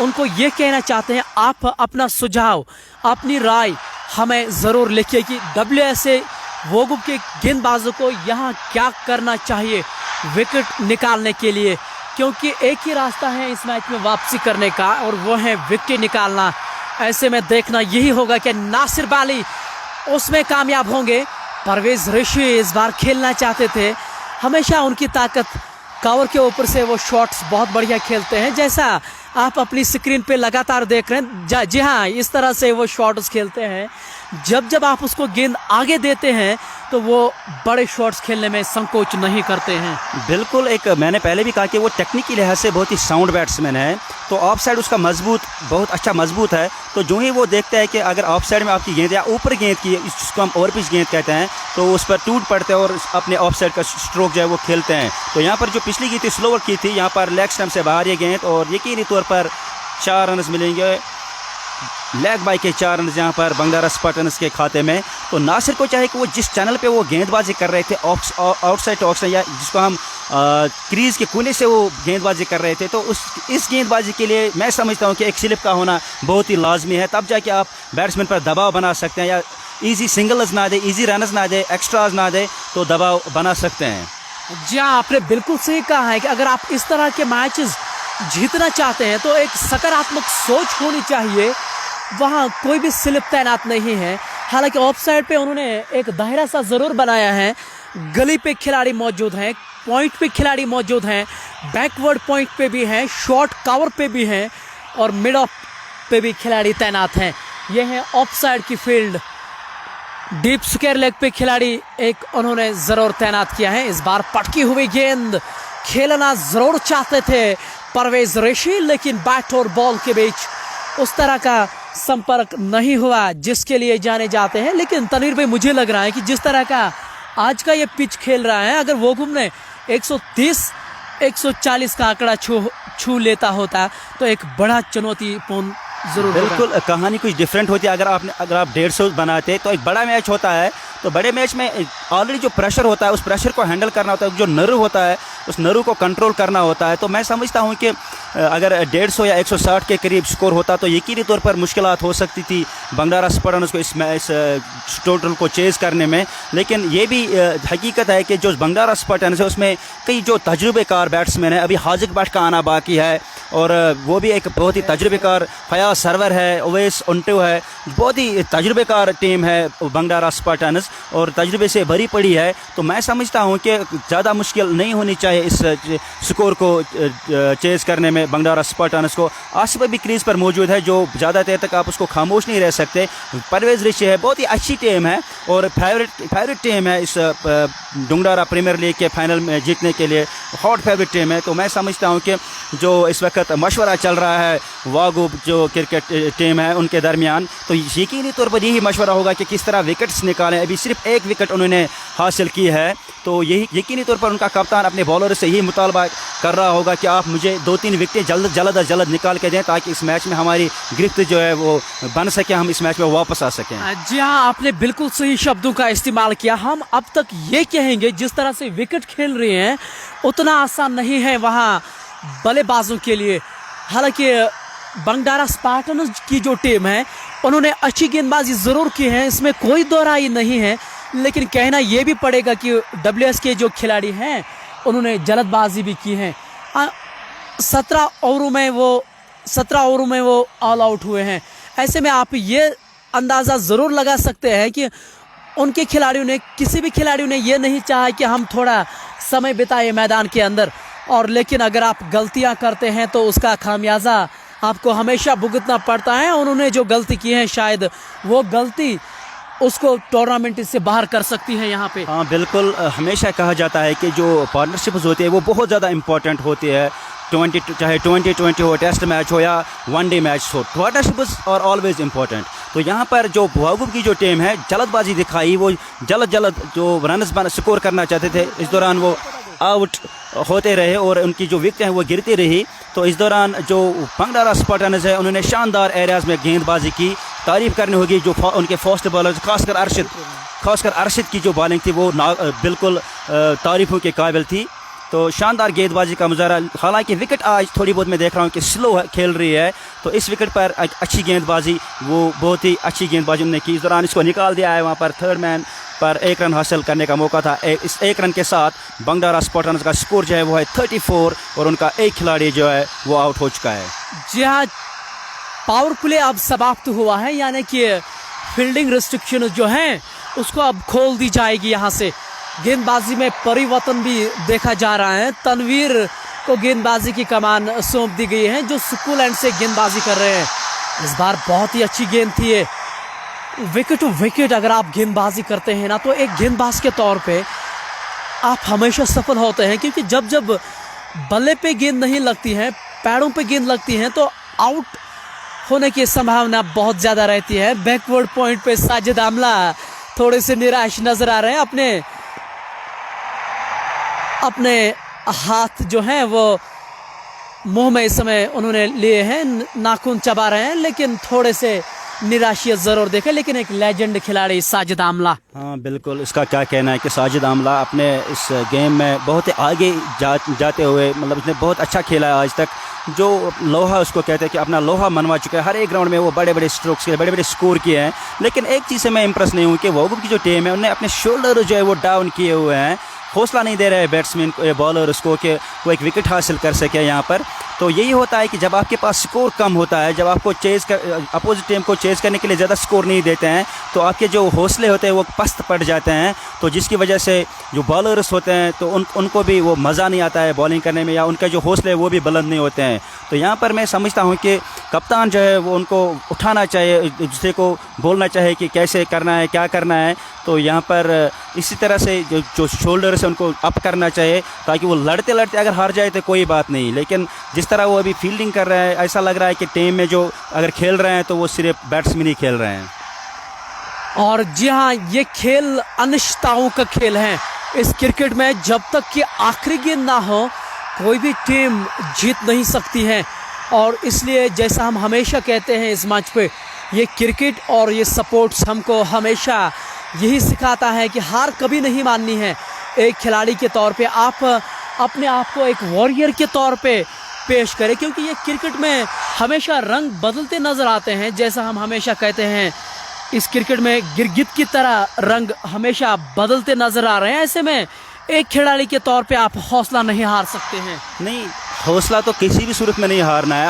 उनको ये कहना चाहते हैं, आप अपना सुझाव, अपनी राय हमें ज़रूर लिखिए कि WSA वागुब के गेंदबाजों को यहाँ क्या करना चाहिए विकेट निकालने के लिए, क्योंकि एक ही रास्ता है इस मैच में वापसी करने का और वो है विकेट निकालना। ऐसे में देखना यही होगा कि नासिर बाली उसमें कामयाब होंगे। परवेज़ रशीद इस बार खेलना चाहते थे, हमेशा उनकी ताकत कवर के ऊपर से वो शॉट्स बहुत बढ़िया खेलते हैं, जैसा आप अपनी स्क्रीन पे लगातार देख रहे हैं। जी हाँ, इस तरह से वो शॉट्स खेलते हैं। जब आप उसको गेंद आगे देते हैं तो वो बड़े शॉट्स खेलने में संकोच नहीं करते हैं। बिल्कुल, एक मैंने पहले भी कहा कि वो टेक्निकी लिहाज से बहुत ही साउंड बैट्समैन है, तो ऑफ साइड उसका बहुत अच्छा मजबूत है। तो जो ही वो देखता है कि अगर ऑफ साइड में आपकी गेंद या ऊपर गेंद की, जिसको हम ओवर पिच गेंद कहते हैं, तो उस पर टूट पड़ते हैं और अपने ऑफ साइड का स्ट्रोक जो है वो खेलते हैं। तो यहाँ पर जो पिछली गेंद थी स्लोवर की थी, यहाँ पर लेग स्टंप से बाहर ये गेंद, और यकीनी तौर पर 4 रन मिलेंगे, लेग बाई के 4 रन यहाँ पर बंगारा स्पार्टन्स के खाते में। तो नासिर को चाहे कि वो जिस चैनल पे वो गेंदबाजी कर रहे थे, आउटसाइड ऑक्शन, या जिसको हम क्रीज़ के कोने से वो गेंदबाजी कर रहे थे, तो इस गेंदबाजी के लिए मैं समझता हूँ कि एक स्लिप का होना बहुत ही लाजमी है, तब जाके आप बैट्समैन पर दबाव बना सकते हैं, या ईजी सिंगल्स ना दे, ईजी रनर्स ना दे, एक्स्ट्राज ना दे, तो दबाव बना सकते हैं। जी हाँ, आपने बिल्कुल सही कहा है कि अगर आप इस तरह के मैचेस जीतना चाहते हैं तो एक सकारात्मक सोच होनी चाहिए। वहाँ कोई भी स्लिप तैनात नहीं है। हालांकि ऑफ साइड पे उन्होंने एक दायरा सा ज़रूर बनाया है, गली पे खिलाड़ी मौजूद हैं, पॉइंट पे खिलाड़ी मौजूद हैं, बैकवर्ड पॉइंट पे भी हैं, शॉर्ट कवर पे भी हैं और मिड ऑफ पे भी खिलाड़ी तैनात हैं। यह है ऑफ साइड की फील्ड। डीप स्क्वायर लेग पे खिलाड़ी एक उन्होंने ज़रूर तैनात किया है। इस बार पटकी हुई गेंद खेलना ज़रूर चाहते थे परवेज़ रशीद, लेकिन बैट और बॉल के बीच उस तरह का संपर्क नहीं हुआ जिसके लिए जाने जाते हैं। लेकिन तनवीर भाई, मुझे लग रहा है कि जिस तरह का आज का ये पिच खेल रहा है, अगर वागुब ने 130-140 का आंकड़ा छू लेता होता तो एक बड़ा चुनौतीपूर्ण जरूर। बिल्कुल, कहानी कुछ डिफरेंट होती है। अगर आप 150 बनाते तो एक बड़ा मैच होता है, तो बड़े मैच में ऑलरेडी जो प्रेशर होता है उस प्रेशर को हैंडल करना होता है, जो नर्व होता है उस नर्व को कंट्रोल करना होता है। तो मैं समझता हूं कि अगर 150 या 160 के करीब स्कोर होता तो यकीनी तौर पर मुश्किलात हो सकती थी बंगारा स्पार्टन्स को इस टोटल को चेज़ करने में। लेकिन ये भी हकीकत है कि जो बंगारा स्पार्टन्स है उसमें कई जो तजुर्बेकार बैट्समैन है, अभी हाजिक भट्ट का आना बाकी है, और वो भी एक बहुत ही तजुर्बेकार, फयाज सरवर है, ओवैस उंटो है, बहुत ही तजुर्बेकार टीम है बंगारा स्पार्टन्स और तजुर्बे से भरी पड़ी है। तो मैं समझता हूं कि ज़्यादा मुश्किल नहीं होनी चाहिए इस स्कोर को चेज़ करने में। में बंडारा स्पार्टन्स को। आसिफ भी क्रीज पर मौजूद है, जो ज़्यादा देर तक आप उसको खामोश नहीं रह सकते। परवेज़ रिची है, बहुत ही अच्छी टीम है और फेवरेट टीम है इस डुंगडारा प्रीमियर लीग के फाइनल में जीतने के लिए, हॉट फेवरेट टीम है। तो मैं समझता हूँ कि जो इस वक्त मशवरा चल रहा है वागुब जो क्रिकेट टीम है उनके दरमियान, तो यकीनी तौर पर यही मशवरा होगा कि किस तरह विकेट्स निकालें। अभी सिर्फ एक विकेट उन्होंने हासिल की है, तो यही यकीनी तौर पर उनका कप्तान अपने बॉलर से यही मुतालबा कर रहा होगा कि आप मुझे 2-3 विकेटें जल्द निकाल के दें, ताकि इस मैच में हमारी गिरफ्त जो है वो बन सके, हम इस मैच में वापस आ सकें। जी हाँ, आपने बिल्कुल सही शब्दों का इस्तेमाल किया। हम अब तक ये कहेंगे जिस तरह से विकेट खेल रहे हैं उतना आसान नहीं है वहाँ बल्लेबाजों के लिए। हालांकि बंडारा स्पार्टन्स की जो टीम है उन्होंने अच्छी गेंदबाजी ज़रूर की है, इसमें कोई दो राय नहीं है, लेकिन कहना ये भी पड़ेगा कि WS के जो खिलाड़ी हैं उन्होंने जल्दबाजी भी की है। 17 ओवरों में वो ऑल आउट हुए हैं। ऐसे में आप ये अंदाज़ा ज़रूर लगा सकते हैं कि उनके खिलाड़ियों ने, किसी भी खिलाड़ियों ने ये नहीं चाहा कि हम थोड़ा समय बिताए मैदान के अंदर, और लेकिन अगर आप गलतियां करते हैं तो उसका खामियाजा आपको हमेशा भुगतना पड़ता है। उन्होंने जो गलती की है शायद वो गलती उसको टूर्नामेंट से बाहर कर सकती है यहाँ पे। हाँ बिल्कुल, हमेशा कहा जाता है कि जो पार्टनरशिप्स होती है वो बहुत ज़्यादा इंपॉर्टेंट होती है। चाहे 2020 हो, टेस्ट मैच हो या वनडे मैच हो, पार्टनरशिप्स आर ऑलवेज इंपॉर्टेंट। तो यहाँ पर जो वागुब की जो टीम है जल्दबाजी दिखाई, वो जल्द जो रन्स स्कोर करना चाहते थे, इस दौरान वो आउट होते रहे और उनकी जो विकेट हैं वो गिरती रही। तो इस दौरान जो बंडारा स्पार्टन्स है उन्होंने शानदार एरियाज़ में गेंदबाजी की। तारीफ़ करनी होगी जो उनके फास्ट बॉलर, खासकर अरशद की जो बॉलिंग थी वो बिल्कुल तारीफ़ों के काबिल थी। तो शानदार गेंदबाजी का मुजाहरा। हालांकि विकेट आज थोड़ी बहुत मैं देख रहा हूँ कि स्लो खेल रही है, तो इस विकेट पर अच्छी गेंदबाजी, वो बहुत ही अच्छी गेंदबाजी उन्होंने की। इस दौरान इसको निकाल दिया है, वहाँ पर थर्ड मैन पर 1 रन हासिल करने का मौका था। इस 1 रन के साथ बंडारा स्पार्टन्स का स्कोर जो है वो है 34 और उनका एक खिलाड़ी जो है वो आउट हो चुका है। जी हाँ, पावर प्ले अब समाप्त हुआ है, यानी कि फील्डिंग रिस्ट्रिक्शन जो हैं उसको अब खोल दी जाएगी। यहाँ से गेंदबाजी में परिवर्तन भी देखा जा रहा है। तनवीर को गेंदबाजी की कमान सौंप दी गई है, जो स्कूल एंड से गेंदबाजी कर रहे हैं। इस बार बहुत ही अच्छी गेंद थी ये। विकेट टू विकेट अगर आप गेंदबाजी करते हैं ना, तो एक गेंदबाज के तौर पे आप हमेशा सफल होते हैं, क्योंकि जब बल्ले पे गेंद नहीं लगती है, पैरों पे गेंद लगती है, तो आउट होने की संभावना बहुत ज़्यादा रहती है। बैकवर्ड पॉइंट पे साजिद आमला थोड़े से निराश नजर आ रहे हैं। अपने हाथ जो हैं वो मुंह में इस समय उन्होंने लिए हैं, नाखून चबा रहे हैं, लेकिन थोड़े से निराशियत ज़रूर देखे। लेकिन एक लेजेंड खिलाड़ी साजिद आमला, हाँ बिल्कुल, इसका क्या कहना है कि साजिद आमला अपने इस गेम में बहुत ही आगे जाते हुए, मतलब उसने बहुत अच्छा खेला है आज तक। जो लोहा उसको कहते हैं कि अपना लोहा मनवा चुका है। हर एक ग्राउंड में वो बड़े स्ट्रोक्स किए, बड़े स्कोर किए हैं। लेकिन एक चीज़ से मैं इंप्रेस नहीं हूँ कि वागुब की जो टीम है उन्होंने अपने शोल्डर जो है वो डाउन किए हुए हैं, हौसला नहीं दे रहे हैं बैट्समैन बॉलर उसको कि वो एक विकेट हासिल कर सके यहाँ पर। तो यही होता है कि जब आपके पास स्कोर कम होता है, जब आपको अपोजिट टीम को चेज़ करने के लिए ज़्यादा स्कोर नहीं देते हैं, तो आपके जो हौसले होते हैं वो पस्त पड़ जाते हैं। तो जिसकी वजह से जो बॉलर्स होते हैं तो उनको भी वो मज़ा नहीं आता है बॉलिंग करने में, या उनके जो हौसले वो भी बुलंद नहीं होते हैं। तो यहाँ पर मैं समझता हूँ कि कप्तान जो है वो उनको उठाना चाहिए, दूसरे को बोलना चाहिए कि कैसे करना है, क्या करना है। तो यहाँ पर इसी तरह से जो शोल्डर से उनको अप करना चाहिए, ताकि वो लड़ते अगर हार जाए तो कोई बात नहीं। लेकिन जिस तरह वो अभी फील्डिंग कर रहे हैं, ऐसा लग रहा है कि टीम में जो अगर खेल रहे हैं तो वो सिर्फ बैट्समैन ही खेल रहे हैं। और जी हाँ, ये खेल अनिश्चितताओं का खेल है। इस क्रिकेट में जब तक कि आखिरी गेंद ना हो कोई भी टीम जीत नहीं सकती है। और इसलिए जैसा हम हमेशा कहते हैं इस मंच पे, ये क्रिकेट और ये स्पोर्ट्स हमको हमेशा यही सिखाता है कि हार कभी नहीं माननी है। एक खिलाड़ी के तौर पे आप अपने आप को एक वॉरियर के तौर पे पेश करें, क्योंकि ये क्रिकेट में हमेशा रंग बदलते नज़र आते हैं। जैसा हम हमेशा कहते हैं, इस क्रिकेट में गिरगिट की तरह रंग हमेशा बदलते नज़र आ रहे हैं। ऐसे में एक खिलाड़ी के तौर पे आप हौसला नहीं हार सकते हैं। नहीं, हौसला तो किसी भी सूरत में नहीं हारना है।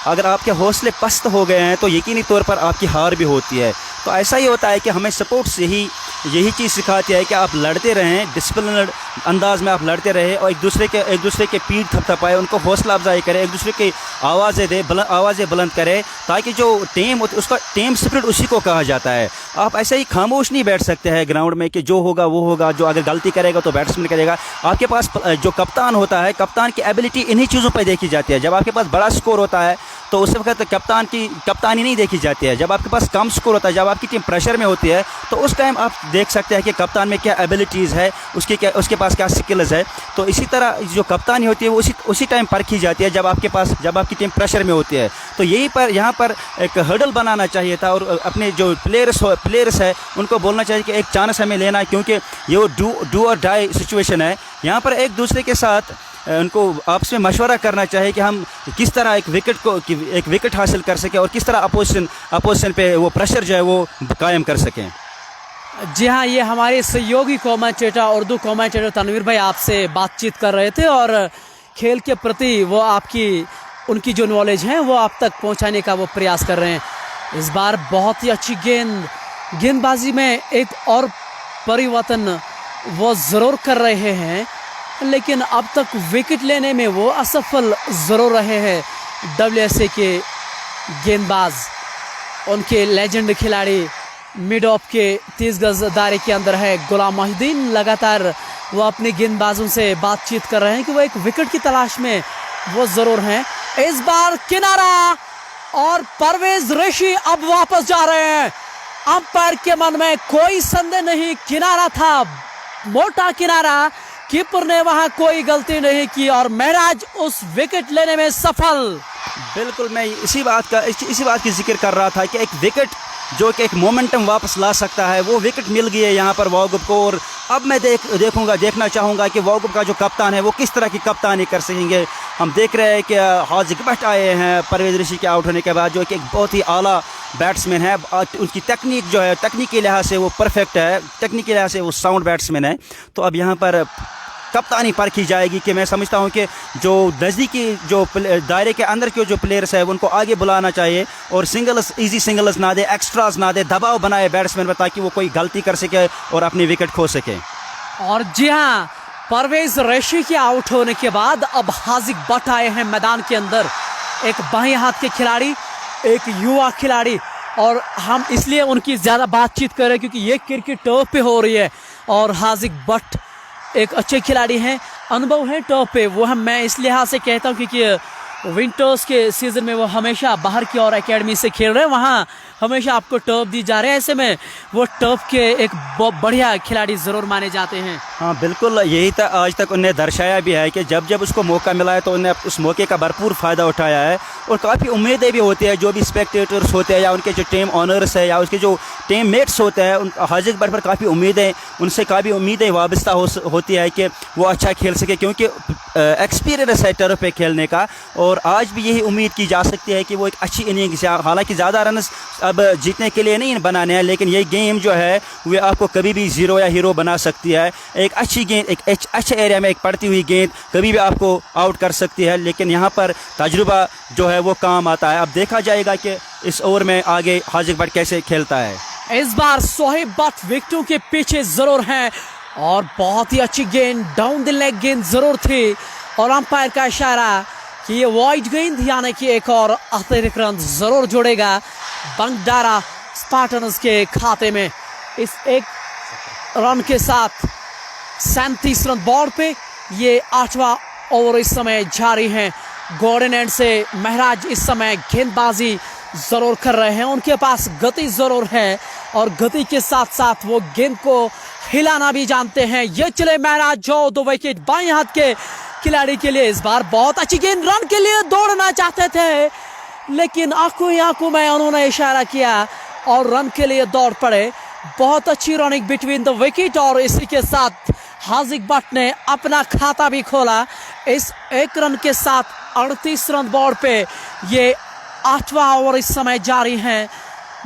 अगर आपके हौसले पस्त हो गए हैं तो यकीनी तौर पर आपकी हार भी होती है। तो ऐसा ही होता है कि हमें सपोर्ट से ही यही चीज़ सिखाती है कि आप लड़ते रहें, डिसिप्लिनड अंदाज में आप लड़ते रहें और एक दूसरे के पीठ थपथपाए, उनको हौसला अफजाई करें, एक दूसरे की आवाज़ें दें, आवाज़ें बुलंद करें, ताकि जो टीम उसका टीम स्पिरिट उसी को कहा जाता है। आप ऐसे ही खामोश नहीं बैठ सकते हैं ग्राउंड में कि जो होगा वो होगा, जो अगर गलती करेगा तो बैट्समैन करेगा। आपके पास जो कप्तान होता है, कप्तान की एबिलिटी इन्हीं चीज़ों पर देखी जाती है। जब आपके पास बड़ा स्कोर होता है तो उस वक्त कप्तान की कप्तानी नहीं देखी जाती है। जब आपके पास कम स्कोर होता है, जब आपकी टीम प्रेशर में होती है, तो उस टाइम आप देख सकते हैं कि कप्तान में क्या एबिलिटीज़ है, उसके पास क्या स्किल्स है। तो इसी तरह जो कप्तानी होती है वो उसी टाइम परखी जाती है जब आपकी टीम प्रेशर में होती है। तो यहाँ पर एक हर्डल बनाना चाहिए था और अपने जो प्लेयर्स है उनको बोलना चाहिए कि एक चांस हमें लेना है, क्योंकि ये डू और डाई सिचुएशन है। यहाँ पर एक दूसरे के साथ उनको आपस में मशवरा करना चाहिए कि हम किस तरह एक विकेट हासिल कर सकें और किस तरह अपोजिशन पे वो प्रेशर जो है वो कायम कर सकें। जी हाँ, ये हमारे सहयोगी कमेंटेटर, उर्दू कमेंटेटर तनवीर भाई आपसे बातचीत कर रहे थे और खेल के प्रति वो उनकी जो नॉलेज है वो आप तक पहुंचाने का वो प्रयास कर रहे हैं। इस बार बहुत ही अच्छी गेंदबाजी में एक और परिवर्तन वो ज़रूर कर रहे हैं, लेकिन अब तक विकेट लेने में वो असफल ज़रूर रहे हैं। WSA के गेंदबाज, उनके लेजेंड खिलाड़ी मिड ऑफ के 30 गज दायरे के अंदर है गुलाम मोहिउद्दीन। लगातार वो अपने गेंदबाजों से बातचीत कर रहे हैं कि वो एक विकेट की तलाश में वो ज़रूर हैं। इस बार किनारा और परवेज ऋषि अब वापस जा रहे हैं। अंपायर के मन में कोई संदेह नहीं, किनारा था, मोटा किनारा, कीपर ने वहां कोई गलती नहीं की और महराज उस विकेट लेने में सफल। बिल्कुल, मैं इसी बात की जिक्र कर रहा था कि एक विकेट जो कि एक मोमेंटम वापस ला सकता है, वो विकेट मिल गई है यहाँ पर वॉगुप को। और अब मैं देखना चाहूँगा कि वॉगुप का जो कप्तान है वो किस तरह की कप्तानी कर सकेंगे। हम देख रहे हैं कि हाजिक भट्ट आए हैं परवेज ऋषि के आउट होने के बाद, जो कि एक बहुत ही आला बैट्समैन है। उनकी टेक्निक जो है, तकनीकी लिहाज से वो परफेक्ट है, तकनीकी लिहाज से वो साउंड बैट्समैन है। तो अब यहाँ पर कप्तानी परखी जाएगी कि मैं समझता हूं कि जो नज़दीकी जो दायरे के अंदर के जो प्लेयर्स है उनको आगे बुलाना चाहिए और इजी सिंगल्स ना दे, एक्स्ट्राज ना दे, दबाव बनाए बैट्समैन पर ताकि वो कोई गलती कर सके और अपनी विकेट खो सके। और जी हाँ, परवेज ऋषि के आउट होने के बाद अब हाजिक भट्ट आए हैं मैदान के अंदर। एक बाएं हाथ के खिलाड़ी, एक युवा खिलाड़ी, और हम इसलिए उनकी ज़्यादा बातचीत कर रहे हैं क्योंकि ये क्रिकेट टर्फ पे हो रही है और हाजिक भट्ट एक अच्छे खिलाड़ी हैं, अनुभव है टॉप पे। वो मैं इस लिहाज से कहता हूँ क्योंकि विंटर्स के सीज़न में वो हमेशा बाहर की और एकेडमी से खेल रहे हैं, वहाँ हमेशा आपको टर्फ दी जा रहे हैं। ऐसे में वो टर्फ के एक बढ़िया खिलाड़ी ज़रूर माने जाते हैं। हाँ बिल्कुल, यही था आज तक उन्हें दर्शाया भी है कि जब जब उसको मौका मिला है तो उन्हें उस मौके का भरपूर फ़ायदा उठाया है। और काफ़ी उम्मीदें भी होती है, जो भी स्पेक्टेटर्स होते हैं या उनके जो टीम ऑनर्स है या उसके जो टीम मेट्स होते हैं, उन हाजिक भट्ट पर काफ़ी उम्मीदें वाबस्ता होती है कि वो अच्छा खेल सके, क्योंकि एक्सपीरियंस है टर्फ पे खेलने का। और आज भी यही उम्मीद की जा सकती है कि वो एक अच्छी इनिंग्स, हालांकि ज़्यादा रन अब जीतने के लिए नहीं बनाने हैं, लेकिन ये गेम जो है वो आपको कभी भी ज़ीरो या हीरो बना सकती है। एक अच्छी गेंद, एक अच्छे एरिया में एक पड़ती हुई गेंद कभी भी आपको आउट कर सकती है, लेकिन यहाँ पर तजुर्बा जो है वो काम आता है। अब देखा जाएगा कि इस ओवर में आगे हाजिक भट्ट कैसे खेलता है। इस बार सोहेब भट्ट विकेटों के पीछे ज़रूर हैं और बहुत ही अच्छी गेंद, डाउन द लेग गेंद ज़रूर थी और अंपायर का इशारा कि ये वाइड गेंद, यानी कि एक और अतिरिक्त रन ज़रूर जोड़ेगा बंडारा स्पार्टन्स के खाते में। इस एक रन के साथ 37 रन बोर्ड पे ये 8वां ओवर इस समय जारी है। गॉर्डन एंड से महराज इस समय गेंदबाजी ज़रूर कर रहे हैं, उनके पास गति ज़रूर है और गति के साथ साथ वो गेंद को हिलाना भी जानते हैं। ये चले महराज जो 2 विकेट बाएं हाथ के खिलाड़ी के लिए। इस बार बहुत अच्छी गेंद, रन के लिए दौड़ना चाहते थे लेकिन आंखों में उन्होंने इशारा किया और रन के लिए दौड़ पड़े। बहुत अच्छी रनिंग बिटवीन द विकेट और इसी के साथ हाजिक भट्ट ने अपना खाता भी खोला। इस एक रन के साथ 38 रन बोर्ड पे ये 8वां ओवर इस समय जारी है।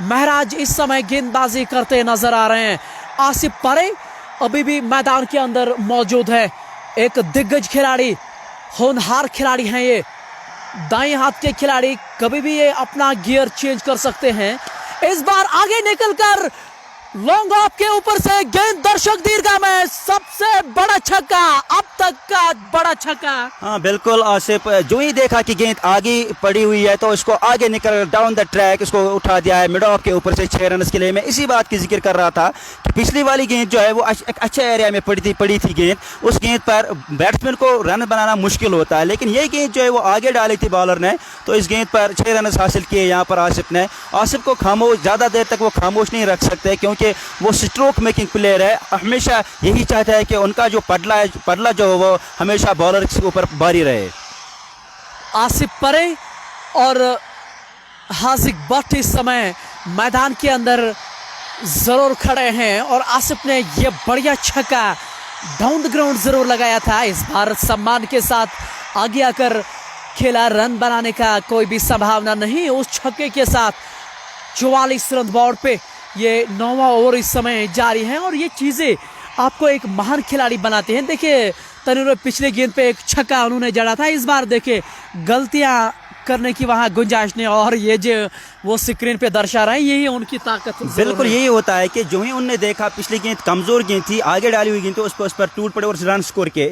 महराज इस समय गेंदबाजी करते नजर आ रहे हैं। आसिफ परे अभी भी मैदान के अंदर मौजूद है, एक दिग्गज खिलाड़ी, होनहार खिलाड़ी हैं ये, दाएं हाथ के खिलाड़ी, कभी भी ये अपना गियर चेंज कर सकते हैं। इस बार आगे निकलकर लॉन्ग ऑफ के ऊपर से गेंद दर्शक दीर्घा में, सबसे बड़ा छक्का, अब तक का बड़ा छक्का। हाँ बिल्कुल आसिफ, जो ही देखा कि गेंद आगे पड़ी हुई है तो इसको आगे निकल डाउन द ट्रैक इसको उठा दिया है मिड ऑफ के ऊपर से 6 रन के लिए। मैं इसी बात की जिक्र कर रहा था कि पिछली वाली गेंद जो है वो एक अच्छे एरिया में पड़ी थी गेंद, उस गेंद पर बैट्समैन को रन बनाना मुश्किल होता है, लेकिन ये गेंद जो है वो आगे डाली थी बॉलर ने, तो इस गेंद पर 6 रन हासिल किए यहाँ पर आसिफ ने। आसिफ को खामोश, ज़्यादा देर तक वो खामोश नहीं रख सकते क्योंकि वो स्ट्रोक मेकिंग प्लेयर है, हमेशा यही चाहता है कि उनका जो पडला जो है वो हमेशा बॉलर के ऊपर भारी रहे। आसिफ परे और हाजिक भट्ट इस समय मैदान के अंदर जरूर खड़े हैं और आसिफ ने यह बढ़िया छक्का डाउन द ग्राउंड जरूर लगाया था। इस बार सम्मान के साथ आगे आकर खेला, रन बनाने का कोई भी संभावना नहीं। उस छक्के के साथ 44 रन बोर्ड पे ये 9वां ओवर इस समय जारी है और ये चीज़ें आपको एक महान खिलाड़ी बनाते हैं। देखिए तनवीर पिछले गेंद पे एक छक्का उन्होंने जड़ा था, इस बार देखिए गलतियां करने की वहां गुंजाइश नहीं, और ये जो वो स्क्रीन पे दर्शा रहे हैं यही उनकी ताकत। बिल्कुल यही होता है कि जो ही उनने देखा पिछली गेंद कमजोर गेंद थी, आगे डाली हुई गेंद, तो उस पर टूट पड़े और रन स्कोर किए।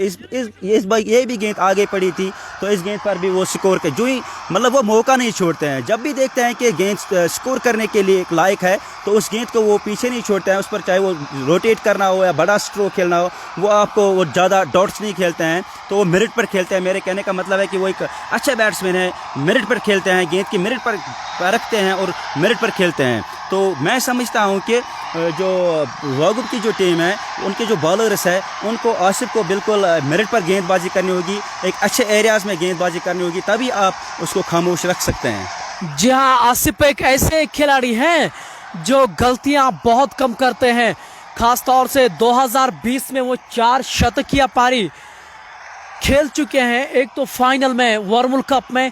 इस बार ये भी गेंद आगे पड़ी थी तो इस गेंद पर भी वो स्कोर के जो ही मतलब वो मौका नहीं छोड़ते हैं। जब भी देखते हैं कि गेंद स्कोर करने के लिए लायक है तो उस गेंद को वो पीछे नहीं छोड़ते हैं, उस पर चाहे वो रोटेट करना हो या बड़ा स्ट्रोक खेलना हो, वो आपको वो ज़्यादा डॉट्स नहीं खेलते हैं, तो वो मेरिट पर खेलते हैं। मेरे कहने का मतलब है कि वो एक अच्छा बैट्समैन है, मेरिट पर खेलते हैं, गेंद की मेरिट पर रखते हैं और मेरिट पर खेलते हैं। तो मैं समझता हूं कि जो वागुब की जो टीम है उनके जो बॉलर्स है उनको आसिफ को बिल्कुल मेरिट पर गेंदबाजी करनी होगी, एक अच्छे एरियाज़ में गेंदबाजी करनी होगी, तभी आप उसको खामोश रख सकते हैं। जी हाँ, आसिफ एक ऐसे खिलाड़ी हैं जो गलतियां बहुत कम करते हैं। खास तौर से 2020 में वो 4 शतकीय पारी खेल चुके हैं, एक तो फाइनल में वर्मुल कप में,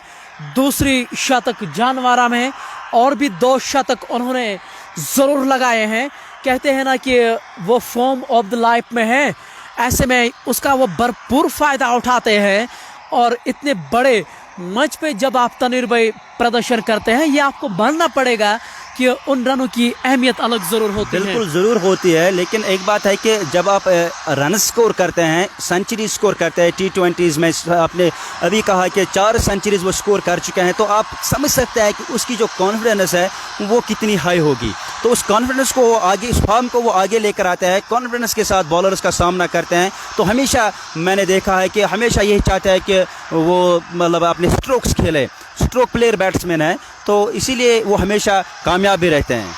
दूसरी शतक जानवारा में, और भी 2 शतक उन्होंने ज़रूर लगाए हैं। कहते हैं ना कि वो फॉर्म ऑफ द लाइफ में है, ऐसे में उसका वो भरपूर फ़ायदा उठाते हैं। और इतने बड़े मंच पे जब आप तनवीर भाई प्रदर्शन करते हैं, ये आपको मानना पड़ेगा कि उन रनों की अहमियत अलग ज़रूर होती है। बिल्कुल ज़रूर होती है, लेकिन एक बात है कि जब आप रन स्कोर करते हैं, सेंचुरी स्कोर करते हैं T20s में, आपने अभी कहा कि 4 सेंचुरीज वो स्कोर कर चुके हैं, तो आप समझ सकते हैं कि उसकी जो कॉन्फिडेंस है वो कितनी हाई होगी। तो उस कॉन्फिडेंस को आगे, इस फॉर्म को वो आगे लेकर आते हैं, कॉन्फिडेंस के साथ बॉलर्स का सामना करते हैं। तो हमेशा मैंने देखा है कि हमेशा यही चाहता है कि वो मतलब अपने स्ट्रोक्स खेले, स्ट्रोक प्लेयर बैट्समैन है, तो इसीलिए वो हमेशा कामयाब भी रहते हैं।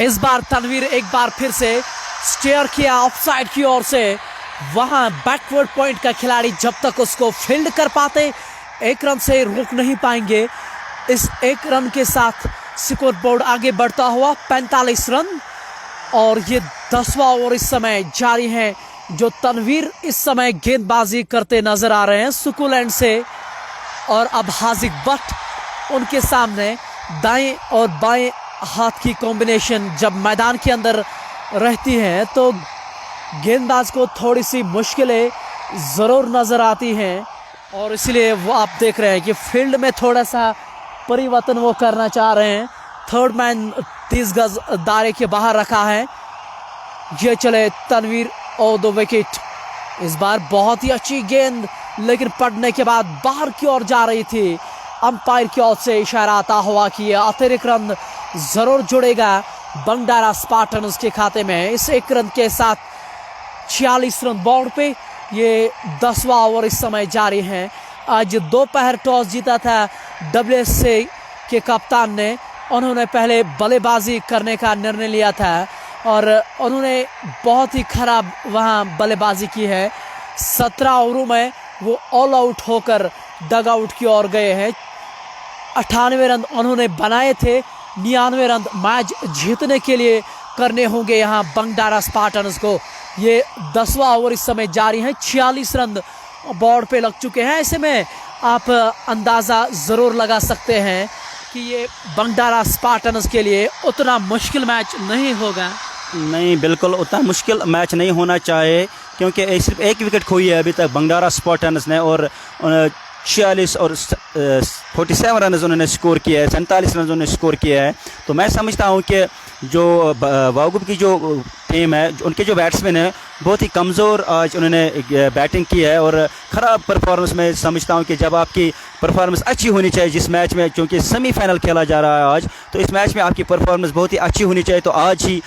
इस बार तनवीर एक बार फिर से स्टेयर किया ऑफसाइड की ओर से, वहां बैकवर्ड पॉइंट का खिलाड़ी जब तक उसको फील्ड कर पाते 1 रन से रुक नहीं पाएंगे। इस 1 रन के साथ स्कोर बोर्ड आगे बढ़ता हुआ 45 रन, और ये 10वां ओवर इस समय जारी है, जो तनवीर इस समय गेंदबाजी करते नजर आ रहे हैं सुकुलैंड से। और अब हाजिक भट्ट उनके सामने, दाएं और बाएं हाथ की कॉम्बिनेशन जब मैदान के अंदर रहती है तो गेंदबाज को थोड़ी सी मुश्किलें ज़रूर नज़र आती हैं, और इसलिए वो आप देख रहे हैं कि फील्ड में थोड़ा सा परिवर्तन वो करना चाह रहे हैं। 3rd मैन 30 गज दायरे के बाहर रखा है। ये चले तनवीर और 2 विकेट। इस बार बहुत ही अच्छी गेंद, लेकिन पड़ने के बाद बाहर की ओर जा रही थी। अंपायर की ओर से इशारा आता हुआ कि यह अतिरिक्त रन जरूर जुड़ेगा बंडारा स्पार्टन्स के खाते में। इस 1 रन के साथ 46 रन बोर्ड पे ये 10वां ओवर इस समय जारी है। आज दोपहर टॉस जीता था WSC के कप्तान ने, उन्होंने पहले बल्लेबाजी करने का निर्णय लिया था और उन्होंने बहुत ही खराब वहां बल्लेबाजी की है। 17 ओवरों में वो ऑल आउट होकर डग आउट की ओर गए हैं। 98 रन उन्होंने बनाए थे, 99 रन मैच जीतने के लिए करने होंगे यहाँ बंडारा स्पार्टन्स को। ये 10वां ओवर इस समय जारी है, 46 रन बोर्ड पे लग चुके हैं। ऐसे में आप अंदाज़ा ज़रूर लगा सकते हैं कि ये बंडारा स्पार्टन्स के लिए उतना मुश्किल मैच नहीं होगा। नहीं, बिल्कुल उतना मुश्किल मैच नहीं होना चाहिए, क्योंकि सिर्फ 1 विकेट खोई है अभी तक बंडारा स्पार्टन्स ने, और 46 और 47 रन उन्होंने स्कोर किया है, 47 रन उन्होंने स्कोर किया है। तो मैं समझता हूँ कि जो वागुब की जो टीम है, उनके जो बैट्समैन हैं बहुत ही कमज़ोर आज उन्होंने बैटिंग की है और ख़राब परफॉर्मेंस। मैं समझता हूँ कि जब आपकी परफॉर्मेंस अच्छी होनी चाहिए जिस मैच में, क्योंकि सेमीफाइनल खेला जा रहा है आज, तो इस मैच में आपकी परफॉर्मेंस बहुत ही अच्छी होनी चाहिए। तो आज ही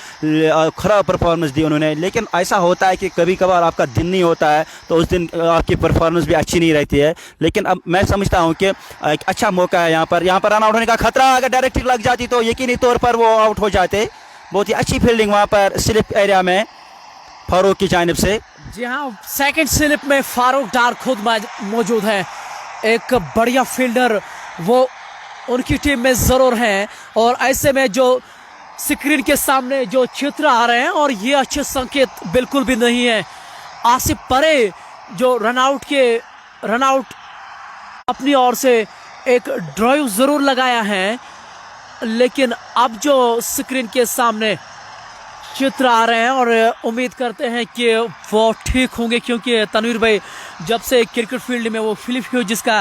ख़राब परफॉर्मेंस दी उन्होंने। लेकिन ऐसा होता है कि कभी कभार आपका दिन नहीं होता है तो उस दिन आपकी परफॉर्मेंस भी अच्छी नहीं रहती है। लेकिन अब मैं समझता हूँ कि एक अच्छा मौका है यहाँ पर रन आउट होने का खतरा। अगर डायरेक्टली लग जाती तो यकीनी तौर पर वो आउट हो जाते। बहुत ही अच्छी फील्डिंग वहाँ पर स्लिप एरिया में फारूक की जानिब से। जी हाँ, सेकंड स्लिप में फारूक डार खुद मौजूद है। एक बढ़िया फील्डर वो उनकी टीम में ज़रूर हैं और ऐसे में जो स्क्रीन के सामने जो चित्र आ रहे हैं और ये अच्छे संकेत बिल्कुल भी नहीं है। आसिफ परे जो रनआउट अपनी ओर से एक ड्राइव ज़रूर लगाया है, लेकिन अब जो स्क्रीन के सामने चित्र आ रहे हैं और उम्मीद करते हैं कि वो ठीक होंगे, क्योंकि तनवीर भाई जब से क्रिकेट फील्ड में वो फिलिप ह्यूज का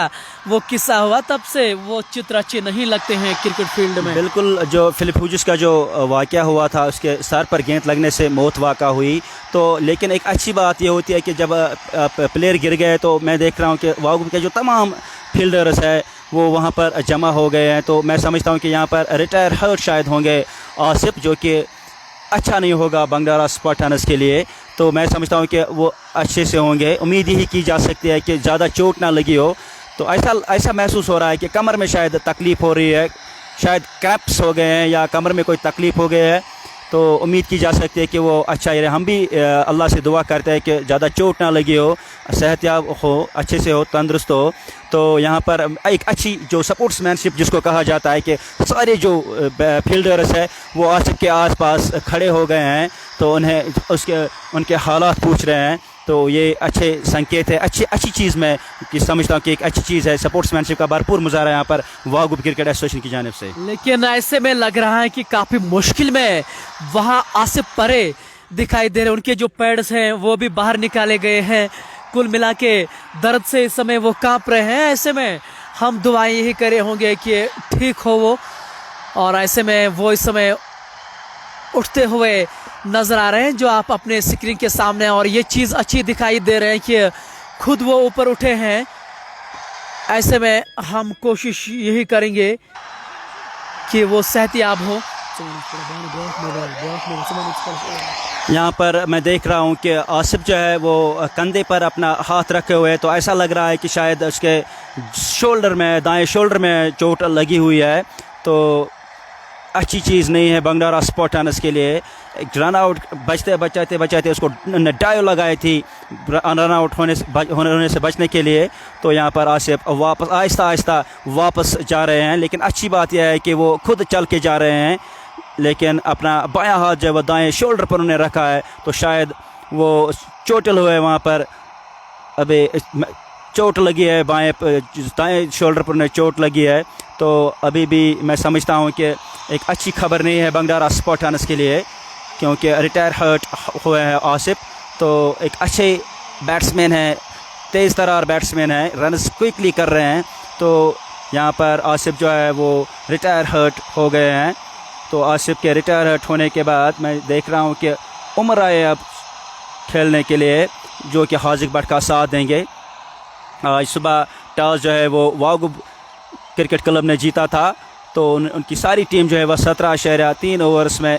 वो किस्सा हुआ तब से वो चित्र अच्छे नहीं लगते हैं क्रिकेट फील्ड में। बिल्कुल, जो फिलिप ह्यूज का जो वाक़या हुआ था उसके सर पर गेंद लगने से मौत वाक़ा हुई। तो लेकिन एक अच्छी बात ये होती है कि जब प्लेयर गिर गए तो मैं देख रहा हूँ कि वागुब के जो तमाम फील्डर्स है वो वहाँ पर जमा हो गए हैं। तो मैं समझता हूँ कि यहाँ पर रिटायर हर्ट शायद होंगे आसिफ, जो कि अच्छा नहीं होगा बंगडारा स्पार्टन्स के लिए। तो मैं समझता हूँ कि वो अच्छे से होंगे। उम्मीद यही की जा सकती है कि ज़्यादा चोट ना लगी हो। तो ऐसा महसूस हो रहा है कि कमर में शायद तकलीफ़ हो रही है, शायद क्रैम्प्स हो गए हैं या कमर में कोई तकलीफ़ हो गई है। तो उम्मीद की जा सकती है कि वो अच्छा ही रहे। हम भी अल्लाह से दुआ करते हैं कि ज़्यादा चोट ना लगी हो, सेहतयाब हो, अच्छे से हो, तंदुरुस्त हो। तो यहाँ पर एक अच्छी जो सपोर्ट्समैनशिप जिसको कहा जाता है कि सारे जो फील्डर्स है वो आसिफ के आसपास खड़े हो गए हैं, तो उनके हालात पूछ रहे हैं। तो ये अच्छे संकेत है, अच्छी चीज़ मैं कि समझता हूँ कि एक अच्छी चीज़ है। सपोर्ट्समैनशिप का भरपूर मुजाहरा यहाँ पर वागुब क्रिकेट एसोसिएशन की जानिब से। लेकिन ऐसे में लग रहा है कि काफ़ी मुश्किल में वहाँ आसिफ परे दिखाई दे रहे। उनके जो पैड्स हैं वो भी बाहर निकाले गए हैं। कुल मिला के दर्द से इस समय वो काँप रहे हैं। ऐसे में हम दुआएं यही करे होंगे कि ठीक हो वो, और ऐसे में वो इस समय उठते हुए नज़र आ रहे हैं जो आप अपने स्क्रीन के सामने, और ये चीज़ अच्छी दिखाई दे रहे हैं कि खुद वो ऊपर उठे हैं। ऐसे में हम कोशिश यही करेंगे कि वो सेहतयाब हो। यहाँ पर मैं देख रहा हूँ कि आसिफ जो है वो कंधे पर अपना हाथ रखे हुए है, तो ऐसा लग रहा है कि शायद उसके शोल्डर में, दाएं शोल्डर में चोट लगी हुई है। तो अच्छी चीज़ नहीं है बंगडारा स्पार्टन्स के लिए। एक रन आउट बचाते उसको डाइव लगाई थी रन आउट होने से बचने के लिए। तो यहाँ पर आसिफ वापस आहिस्ता वापस जा रहे हैं। लेकिन अच्छी बात यह है कि वो खुद चल के जा रहे हैं, लेकिन अपना बायां हाथ जो है वो दाएं शोल्डर पर उन्हें रखा है। तो शायद वो चोटिल हुए, वहाँ पर अभी चोट लगी है, दाएं शोल्डर पर उन्हें चोट लगी है। तो अभी भी मैं समझता हूँ कि एक अच्छी खबर नहीं है बंगडारा स्पार्टन्स के लिए, क्योंकि रिटायर हर्ट हुए हैं आसिफ। तो एक अच्छे बैट्समैन हैं, तेज़ तरार बैट्समैन हैं, रन्स क्विकली कर रहे हैं। तो यहाँ पर आसिफ जो है वो रिटायर हर्ट हो गए हैं। तो आसिफ के रिटायर हर्ट होने के बाद मैं देख रहा हूँ कि उमर आए अब खेलने के लिए, जो कि हाजिक भट्ट का साथ देंगे। आज सुबह टॉस जो है वो वागुब क्रिकेट क्लब ने जीता था। तो उनकी सारी टीम जो है वह 17.3 ओवर्स में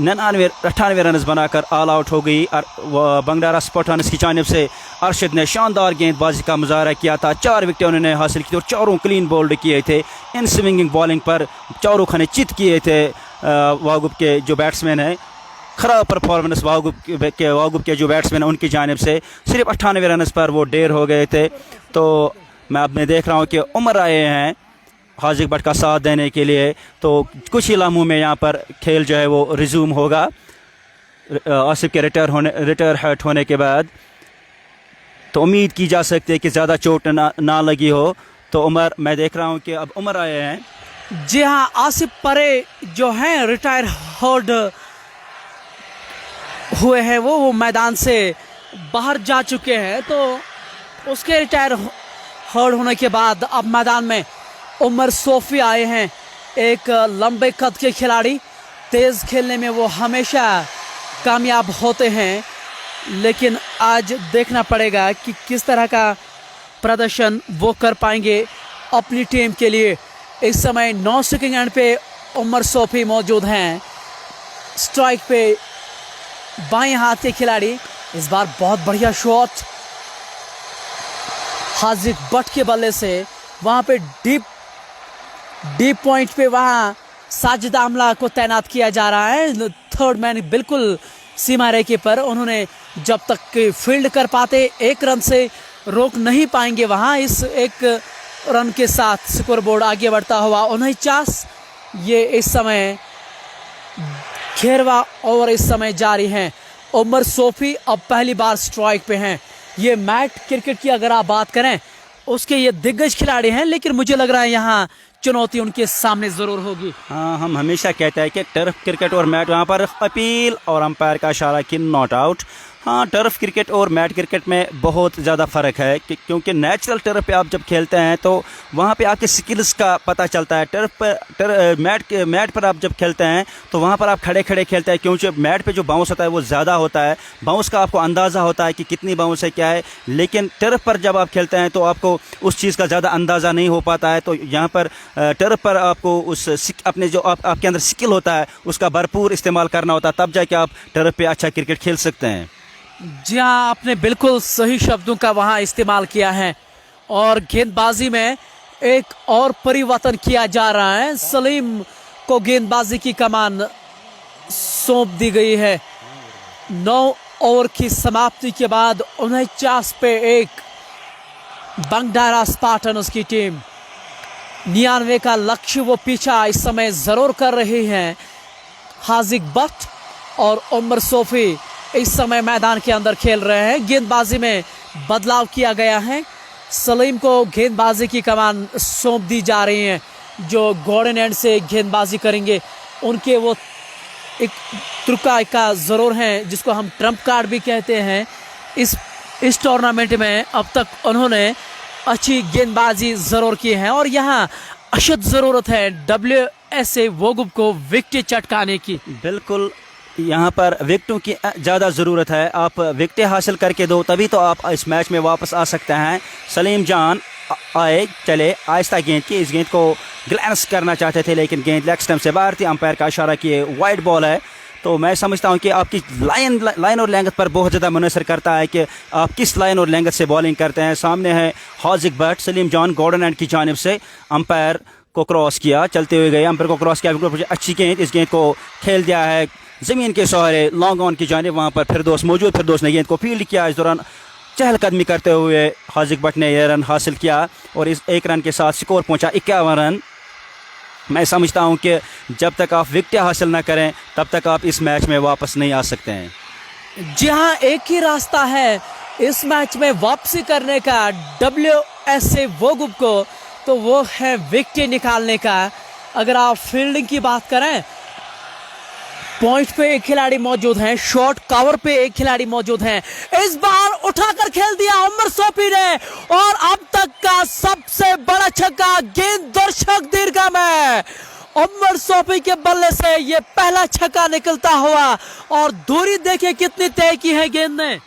98 रन बनाकर ऑल आउट हो गई। बंगडारा स्पार्टन्स की जानिब से अरशद ने शानदार गेंदबाजी का मुजाहरा किया था। 4 विकेटें उन्होंने हासिल की थी और चारों क्लीन बोल्ड किए थे। इन स्विंगिंग बॉलिंग पर चारों खाने चित किए थे वागुब के जो बैट्समैन हैं। ख़राब परफॉर्मेंस वागुब के जो बैट्समैन हैं उनकी जानिब से सिर्फ 98 रन पर वो डेर हो गए थे। तो मैं देख रहा हूँ कि उमर आए हैं हाजिक भट्ट का साथ देने के लिए। तो कुछ ही लम्हों में यहाँ पर खेल जो है वो रिज्यूम होगा आसिफ के रिटायर हर्ट होने के बाद। तो उम्मीद की जा सकती है कि ज़्यादा चोट ना लगी हो। तो उमर, मैं देख रहा हूँ कि अब उमर आए हैं। जी हाँ, आसिफ परे जो हैं रिटायर हर्ट हुए हैं, वो मैदान से बाहर जा चुके हैं। तो उसके रिटायर हर्ड होने के बाद अब मैदान में उमर सोफी आए हैं, एक लंबे कद के खिलाड़ी। तेज़ खेलने में वो हमेशा कामयाब होते हैं, लेकिन आज देखना पड़ेगा कि किस तरह का प्रदर्शन वो कर पाएंगे अपनी टीम के लिए। इस समय 9 सेकंड एंड पे उमर सोफी मौजूद हैं। स्ट्राइक पे बाएं हाथ के खिलाड़ी, इस बार बहुत बढ़िया शॉट हाजिक बट के बल्ले से। वहाँ पे डीप पॉइंट पे वहाँ साजिद आमला को तैनात किया जा रहा है। थर्ड मैन बिल्कुल सीमा रेखे पर। उन्होंने जब तक फील्ड कर पाते 1 रन से रोक नहीं पाएंगे वहाँ। इस 1 रन के साथ स्कोर बोर्ड आगे बढ़ता हुआ 49। ये इस समय 11वां ओवर इस समय जारी है। उमर सोफी अब पहली बार स्ट्राइक पे हैं। ये मैट क्रिकेट की अगर आप बात करें उसके ये दिग्गज खिलाड़ी हैं, लेकिन मुझे लग रहा है यहाँ चुनौती उनके सामने ज़रूर होगी। हाँ, हम हमेशा कहते हैं कि टर्फ क्रिकेट और मैट, वहाँ पर अपील और अंपायर का इशारा कि नॉट आउट। हाँ, टर्फ क्रिकेट और मैट क्रिकेट में बहुत ज़्यादा फ़र्क है क्योंकि नेचुरल टर्फ पे आप जब खेलते हैं तो वहाँ पे आपके स्किल्स का पता चलता है। टर्फ पर मैट पर आप जब खेलते हैं तो वहाँ पर आप खड़े खड़े खेलते हैं, क्योंकि मैट पे जो बाउंस होता है वो ज़्यादा होता है। बाउंस का आपको अंदाज़ा होता है कि कितनी बाउंस है, क्या है। लेकिन टर्फ पर जब आप खेलते हैं तो आपको उस चीज़ का ज़्यादा अंदाज़ा नहीं हो पाता है। तो यहाँ पर टर्फ पर आपको उस अपने जो आपके अंदर स्किल होता है उसका भरपूर इस्तेमाल करना होता है, तब जाके आप टर्फ पे अच्छा क्रिकेट खेल सकते हैं। जी हाँ, आपने बिल्कुल सही शब्दों का वहाँ इस्तेमाल किया है। और गेंदबाजी में एक और परिवर्तन किया जा रहा है। सलीम को गेंदबाजी की कमान सौंप दी गई है। 9 ओवर की समाप्ति के बाद 49 पे 1 बंडारा स्पार्टन्स की टीम 99 का लक्ष्य वो पीछा इस समय ज़रूर कर रही है। हाजिक बट और उमर सोफी इस समय मैदान के अंदर खेल रहे हैं। गेंदबाजी में बदलाव किया गया है। सलीम को गेंदबाजी की कमान सौंप दी जा रही है, जो गॉर्डन एंड से गेंदबाजी करेंगे। उनके वो एक तुर्का का ज़रूर हैं जिसको हम ट्रम्प कार्ड भी कहते हैं। इस टूर्नामेंट में अब तक उन्होंने अच्छी गेंदबाजी ज़रूर की है और यहाँ अशद ज़रूरत है WSA वोगुब को विकेट चटकाने की। बिल्कुल, यहाँ पर विकेटों की ज़्यादा ज़रूरत है। आप विकेटें हासिल करके दो तभी तो आप इस मैच में वापस आ सकते हैं। सलीम जान आए चले आहिस्ता गेंद की, इस गेंद को ग्लैंस करना चाहते थे लेकिन गेंद लेग स्टंप से बाहर थी। अंपायर का इशारा किए वाइड बॉल है। तो मैं समझता हूँ कि आपकी लाइन और लेंथ पर बहुत ज़्यादा मुनसर करता है कि आप किस लाइन और लेंथ से बॉलिंग करते हैं। सामने है हाजिक बट, सलीम जान गॉर्डन एंड की जानिब से अंपायर को क्रॉस किया, चलते हुए गए, अंपायर को क्रॉस किया। अच्छी गेंद, इस गेंद को खेल दिया है ज़मीन के सहारे लॉन्ग ऑन की जानिब। वहाँ पर फिरदौस मौजूद, फिरदौस ने गेंद को फील्ड किया। इस दौरान चहलकदमी करते हुए हाजिक बट ने यह रन हासिल किया और इस 1 रन के साथ स्कोर पहुँचा 51 रन। मैं समझता हूं कि जब तक आप विकेट हासिल ना करें तब तक आप इस मैच में वापस नहीं आ सकते हैं। जी हाँ, एक ही रास्ता है इस मैच में वापसी करने का WSA वोगुब को, तो वो है विकेट निकालने का। अगर आप फील्डिंग की बात करें, पॉइंट पे एक खिलाड़ी मौजूद हैं, शॉर्ट कवर पे एक खिलाड़ी मौजूद हैं। इस बार उठाकर खेल दिया उमर सोफी ने और अब तक का सबसे बड़ा छक्का गेंद दर्शक दीर्घा में उमर सोफी के बल्ले से ये पहला छक्का निकलता हुआ। और दूरी देखिए कितनी तय की है गेंद ने।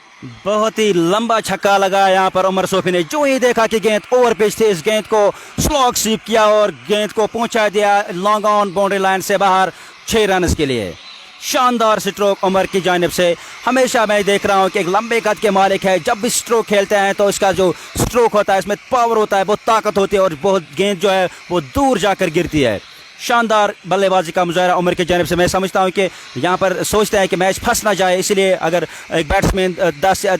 बहुत ही लंबा छक्का लगा यहाँ पर उमर सोफी ने। जो ही देखा कि गेंद ओवर पिच थी, इस गेंद को स्लॉग स्वीप किया और गेंद को पहुंचा दिया लॉन्ग ऑन बाउंड्री लाइन से बाहर 6 रन के लिए। शानदार स्ट्रोक उमर की जानिब से। हमेशा मैं देख रहा हूँ कि एक लंबे कद के मालिक है, जब भी स्ट्रोक खेलते हैं तो इसका जो स्ट्रोक होता है इसमें पावर होता है, बहुत ताकत होती है और बहुत गेंद जो है वो दूर जाकर गिरती है। शानदार बल्लेबाजी का मुजाहरा उमर की जानिब से। मैं समझता हूँ कि यहाँ पर सोचते हैं कि मैच फंस ना जाए, इसलिए अगर एक बैट्समैन 10 या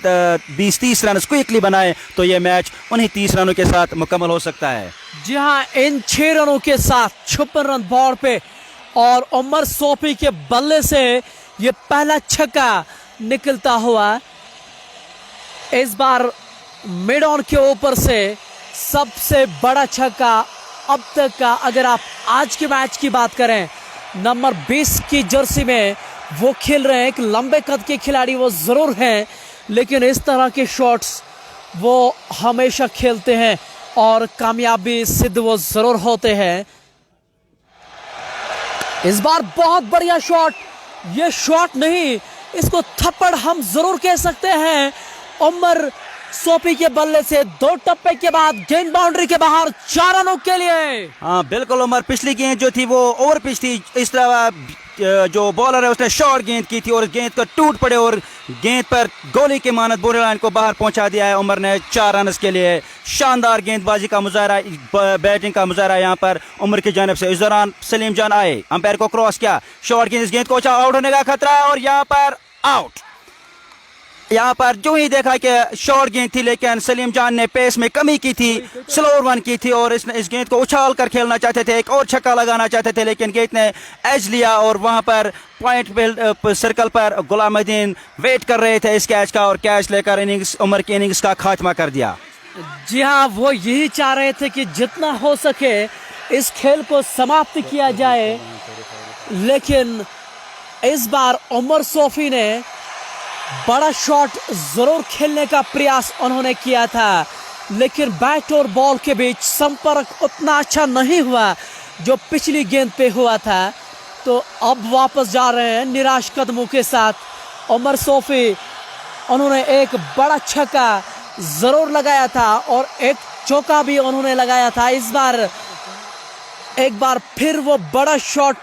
20-30 रन क्विकली बनाए तो ये मैच उन्हीं 30 रनों के साथ मुकम्मल हो सकता है। जी हाँ, इन 6 रनों के साथ 56 रन बॉर्ड पे और उमर सोफी के बल्ले से ये पहला छक्का निकलता हुआ। इस बार मिड ऑन के ऊपर से सबसे बड़ा छक्का अब तक का। अगर आप आज के मैच की बात करें, नंबर 20 की जर्सी में वो खेल रहे हैं, एक लंबे कद के खिलाड़ी वो ज़रूर हैं, लेकिन इस तरह के शॉट्स वो हमेशा खेलते हैं। और कामयाबी सिद्ध वो जरूर होते हैं। इस बार बहुत बढ़िया शॉट, ये शॉट नहीं इसको थप्पड़ हम जरूर कह सकते हैं। उमर सोफी के बल्ले से 2 टप्पे के बाद गेंद बाउंड्री के बाहर 4 रनों के लिए। हाँ बिल्कुल उमर, पिछली गेंद जो थी वो ओवर पिच थी, इस तरह जो बॉलर है उसने शॉर्ट गेंद की थी और गेंद को टूट पड़े और गेंद पर गोली के मानद बॉर्डर लाइन को बाहर पहुंचा दिया है उमर ने 4 रन के लिए। शानदार गेंदबाजी का मुजाहरा, बैटिंग का मुजाहरा यहाँ पर उमर की जानिब से। इस दौरान सलीम जान आए, अंपायर को क्रॉस किया, शॉर्ट गेंद, इस गेंद को आउट होने का खतरा है और यहाँ पर आउट। यहाँ पर जो ही देखा कि शॉर्ट गेंद थी लेकिन सलीम जान ने पेस में कमी की थी, स्लो रन की थी और इस गेंद को उछाल कर खेलना चाहते थे, एक और छक्का लगाना चाहते थे लेकिन गेंद ने एज लिया और वहां पर पॉइंट सर्कल पर गुलामुद्दीन वेट कर रहे थे इस कैच का और कैच लेकर इनिंग्स, उमर की इनिंग्स का खात्मा कर दिया। जी हाँ, वो यही चाह रहे थे कि जितना हो सके इस खेल को समाप्त किया जाए, लेकिन इस बार उमर सोफी ने बड़ा शॉट जरूर खेलने का प्रयास उन्होंने किया था लेकिन बैट और बॉल के बीच संपर्क उतना अच्छा नहीं हुआ जो पिछली गेंद पे हुआ था। तो अब वापस जा रहे हैं निराश कदमों के साथ उमर सोफी। उन्होंने एक बड़ा छक्का जरूर लगाया था और एक चौका भी उन्होंने लगाया था। इस बार एक बार फिर वो बड़ा शॉट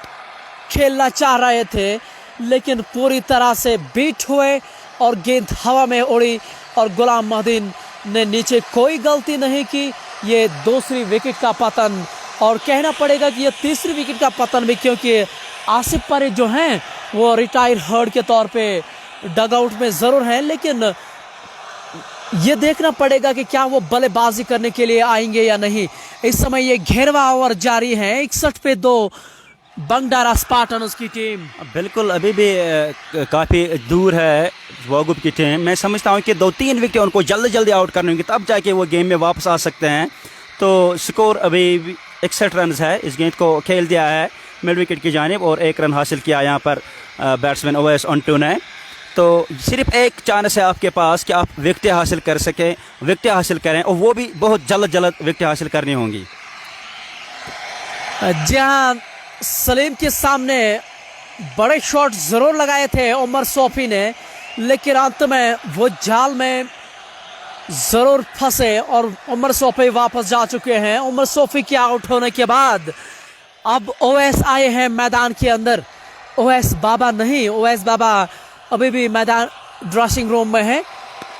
खेलना चाह रहे थे लेकिन पूरी तरह से बीट हुए और गेंद हवा में उड़ी और गुलामुद्दीन ने नीचे कोई गलती नहीं की। ये दूसरी विकेट का पतन और कहना पड़ेगा कि ये तीसरी विकेट का पतन भी, क्योंकि आसिफ परे जो हैं वो रिटायर हर्ड के तौर पे डगआउट में ज़रूर हैं, लेकिन ये देखना पड़ेगा कि क्या वो बल्लेबाजी करने के लिए आएंगे या नहीं। इस समय ये 11वां ओवर जारी है, 61 पे 2 बंगडारा स्पार्टन्स की टीम बिल्कुल अभी भी काफ़ी दूर है वागुप की टीम। मैं समझता हूँ कि 2-3 विकेट उनको जल्दी जल्दी आउट करने होंगे तब जाके वो गेम में वापस आ सकते हैं। तो स्कोर अभी 61 रन है। इस गेंद को खेल दिया है मिड विकेट की जानिब और 1 रन हासिल किया यहाँ पर बैट्समैन ओवैस अंटू ने। तो सिर्फ एक चांस है आपके पास कि आप विकेटें हासिल कर सकें, विकेटें हासिल करें और वो भी बहुत जल्द विकेटें हासिल करनी होंगी। जहाँ सलीम के सामने बड़े शॉट जरूर लगाए थे उमर सोफी ने, लेकिन अंत में वो जाल में जरूर फंसे और उमर सोफी वापस जा चुके हैं। उमर सोफी के आउट होने के बाद अब ओवैस आए हैं मैदान के अंदर। ओवैस बाबा नहीं, ओवैस बाबा अभी भी मैदान ड्रेसिंग रूम में है।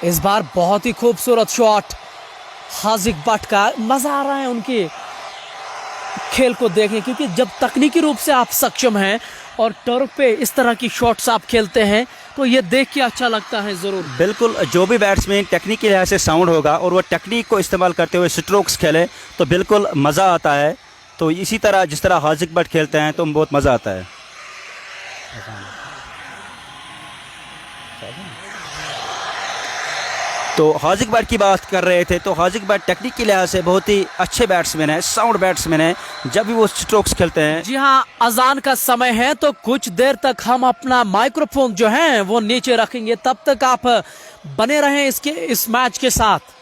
इस बार बहुत ही खूबसूरत शॉट हाजिक भट्ट का, मजा आ रहा है उनकी खेल को देखने, क्योंकि जब तकनीकी रूप से आप सक्षम हैं और टर्फ पे इस तरह की शॉट्स आप खेलते हैं तो ये देख के अच्छा लगता है ज़रूर। बिल्कुल, जो भी बैट्समैन टेक्निक के लिहाज से साउंड होगा और वो टेक्निक को इस्तेमाल करते हुए स्ट्रोक्स खेले तो बिल्कुल मज़ा आता है। तो इसी तरह जिस तरह हाजिक भट्ट खेलते हैं तो बहुत मज़ा आता है। तो हाजिक भट्ट की बात कर रहे थे, तो हाजिक भट्ट टेक्निक के लिहाज से बहुत ही अच्छे बैट्समैन हैं, साउंड बैट्समैन हैं जब भी वो स्ट्रोक्स खेलते हैं। जी हाँ, अजान का समय है तो कुछ देर तक हम अपना माइक्रोफोन जो है वो नीचे रखेंगे, तब तक आप बने रहें इस मैच के साथ।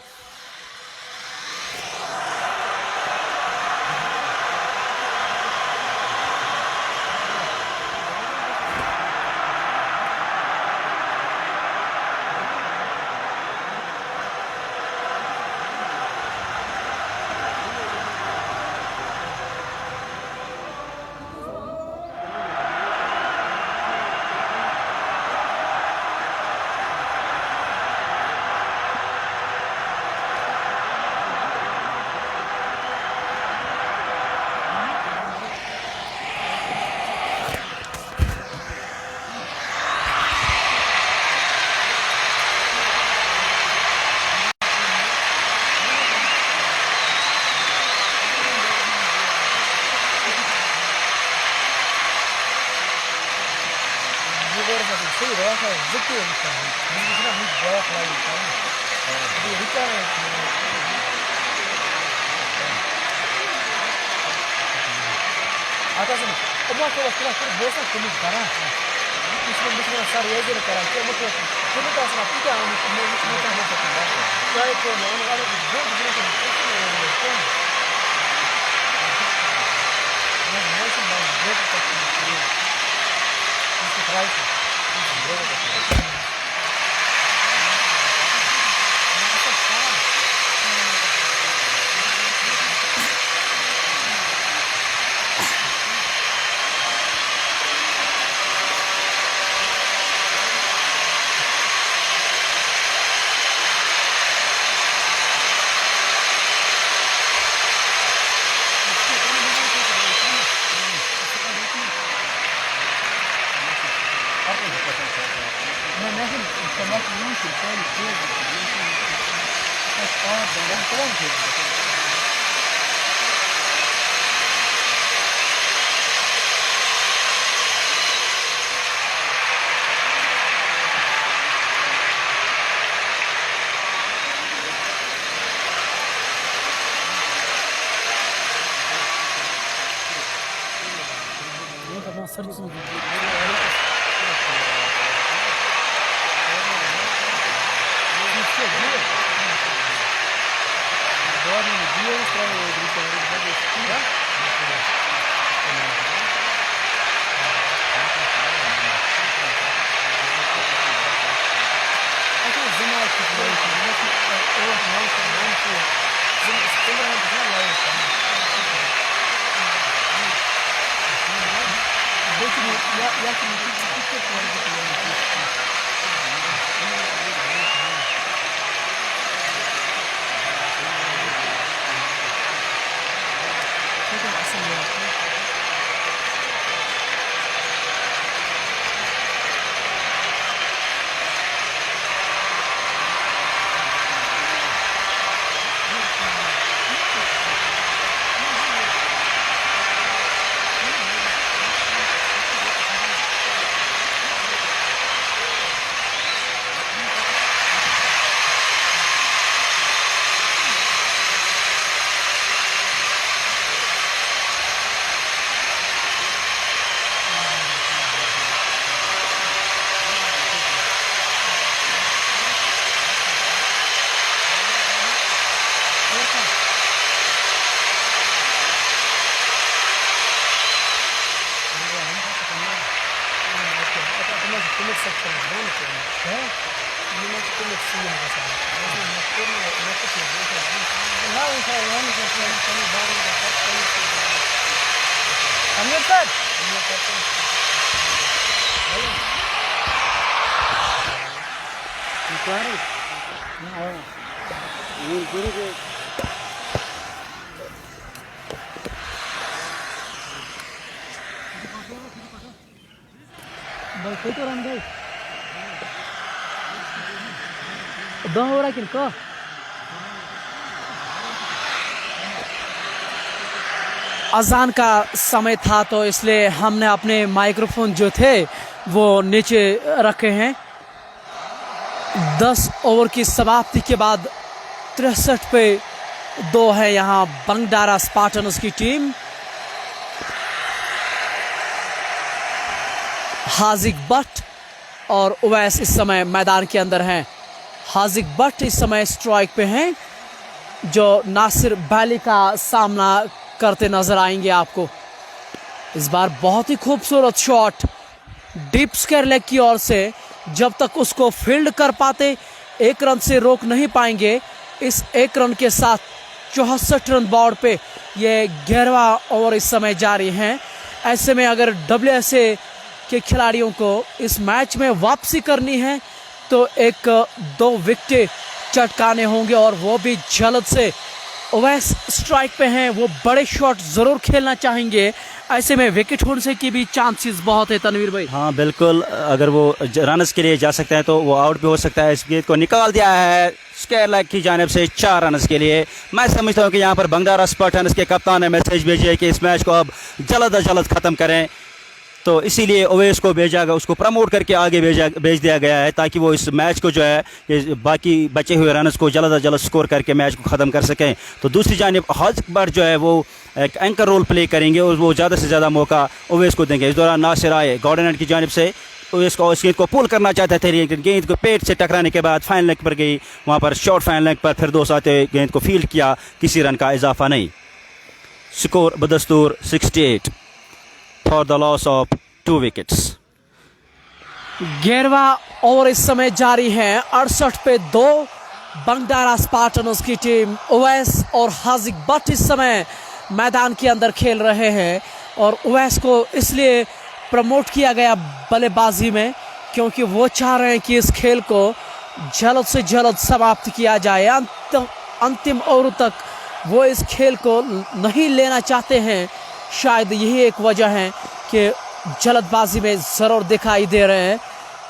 अजान का समय था तो इसलिए हमने अपने माइक्रोफोन जो थे वो नीचे रखे हैं। 10 ओवर की समाप्ति के बाद 63 पे 2 है यहाँ बंगडारा स्पार्टन्स की टीम। हाजिक भट्ट और उवैस इस समय मैदान के अंदर हैं। हाजिक भट्ट इस समय स्ट्राइक पे हैं जो नासिर बैली का सामना करते नजर आएंगे आपको। इस बार बहुत ही खूबसूरत शॉट डीप स्क्वायर लेग की ओर से, जब तक उसको फील्ड कर पाते 1 रन से रोक नहीं पाएंगे। इस 1 रन के साथ 64 रन बोर्ड पे ये 11वां ओवर इस समय जारी है। ऐसे में अगर WSA के खिलाड़ियों को इस मैच में वापसी करनी है तो 1-2 विकेट चटकाने होंगे और वो भी जल्द से। ओवैस स्ट्राइक पे हैं, वो बड़े शॉट ज़रूर खेलना चाहेंगे। ऐसे में विकेट होने की भी चांसेस बहुत है तनवीर भाई। हाँ बिल्कुल, अगर वो रनर्स के लिए जा सकते हैं तो वो आउट भी हो सकता है। इस गेंद को निकाल दिया है स्क्वायर लेग की जानिब से 4 रनर्स के लिए। मैं समझता हूँ कि यहाँ पर बंगडारा स्पार्टन्स के कप्तान ने मैसेज भेजी है कि इस मैच को अब जल्द अज जल्द ख़त्म करें, तो इसीलिए ओवैस को भेजा गया, उसको प्रमोट करके आगे भेज दिया गया है ताकि वो इस मैच को जो है ये बाकी बचे हुए रनर्स को जल्द अज जल्द स्कोर करके मैच को ख़त्म कर सकें। तो दूसरी जानिब हाजिक भट्ट जो है वो एक एंकर रोल प्ले करेंगे और वो ज़्यादा से ज़्यादा मौका ओवैस को देंगे। इस दौरान नासिर आए गॉर्डनर की जानिब से इसको इस गेंद को पुल करना चाहते थे, लेकिन गेंद को पेट से टकराने के बाद फाइन लेग पर गई। वहाँ पर शॉर्ट फाइन लेग पर फिरदौस आते गेंद को फील्ड किया, किसी रन का इजाफा नहीं। स्कोर बदस्तूर 68 for the loss of 2 wickets. 11वां ओवर इस समय जारी है। 68 पे 2 बंगडारा स्पार्टन्स की टीम उवैस और हाजिक बट इस समय मैदान के अंदर खेल रहे हैं। और उवैस को इसलिए प्रमोट किया गया बल्लेबाजी में क्योंकि वो चाह रहे हैं कि इस खेल को जल्द से जल्द समाप्त किया जाए। अंतिम ओवर तक वो इस खेल को नहीं लेना चाहते हैं। शायद यही एक वजह है कि जल्दबाजी में ज़रूर दिखाई दे रहे हैं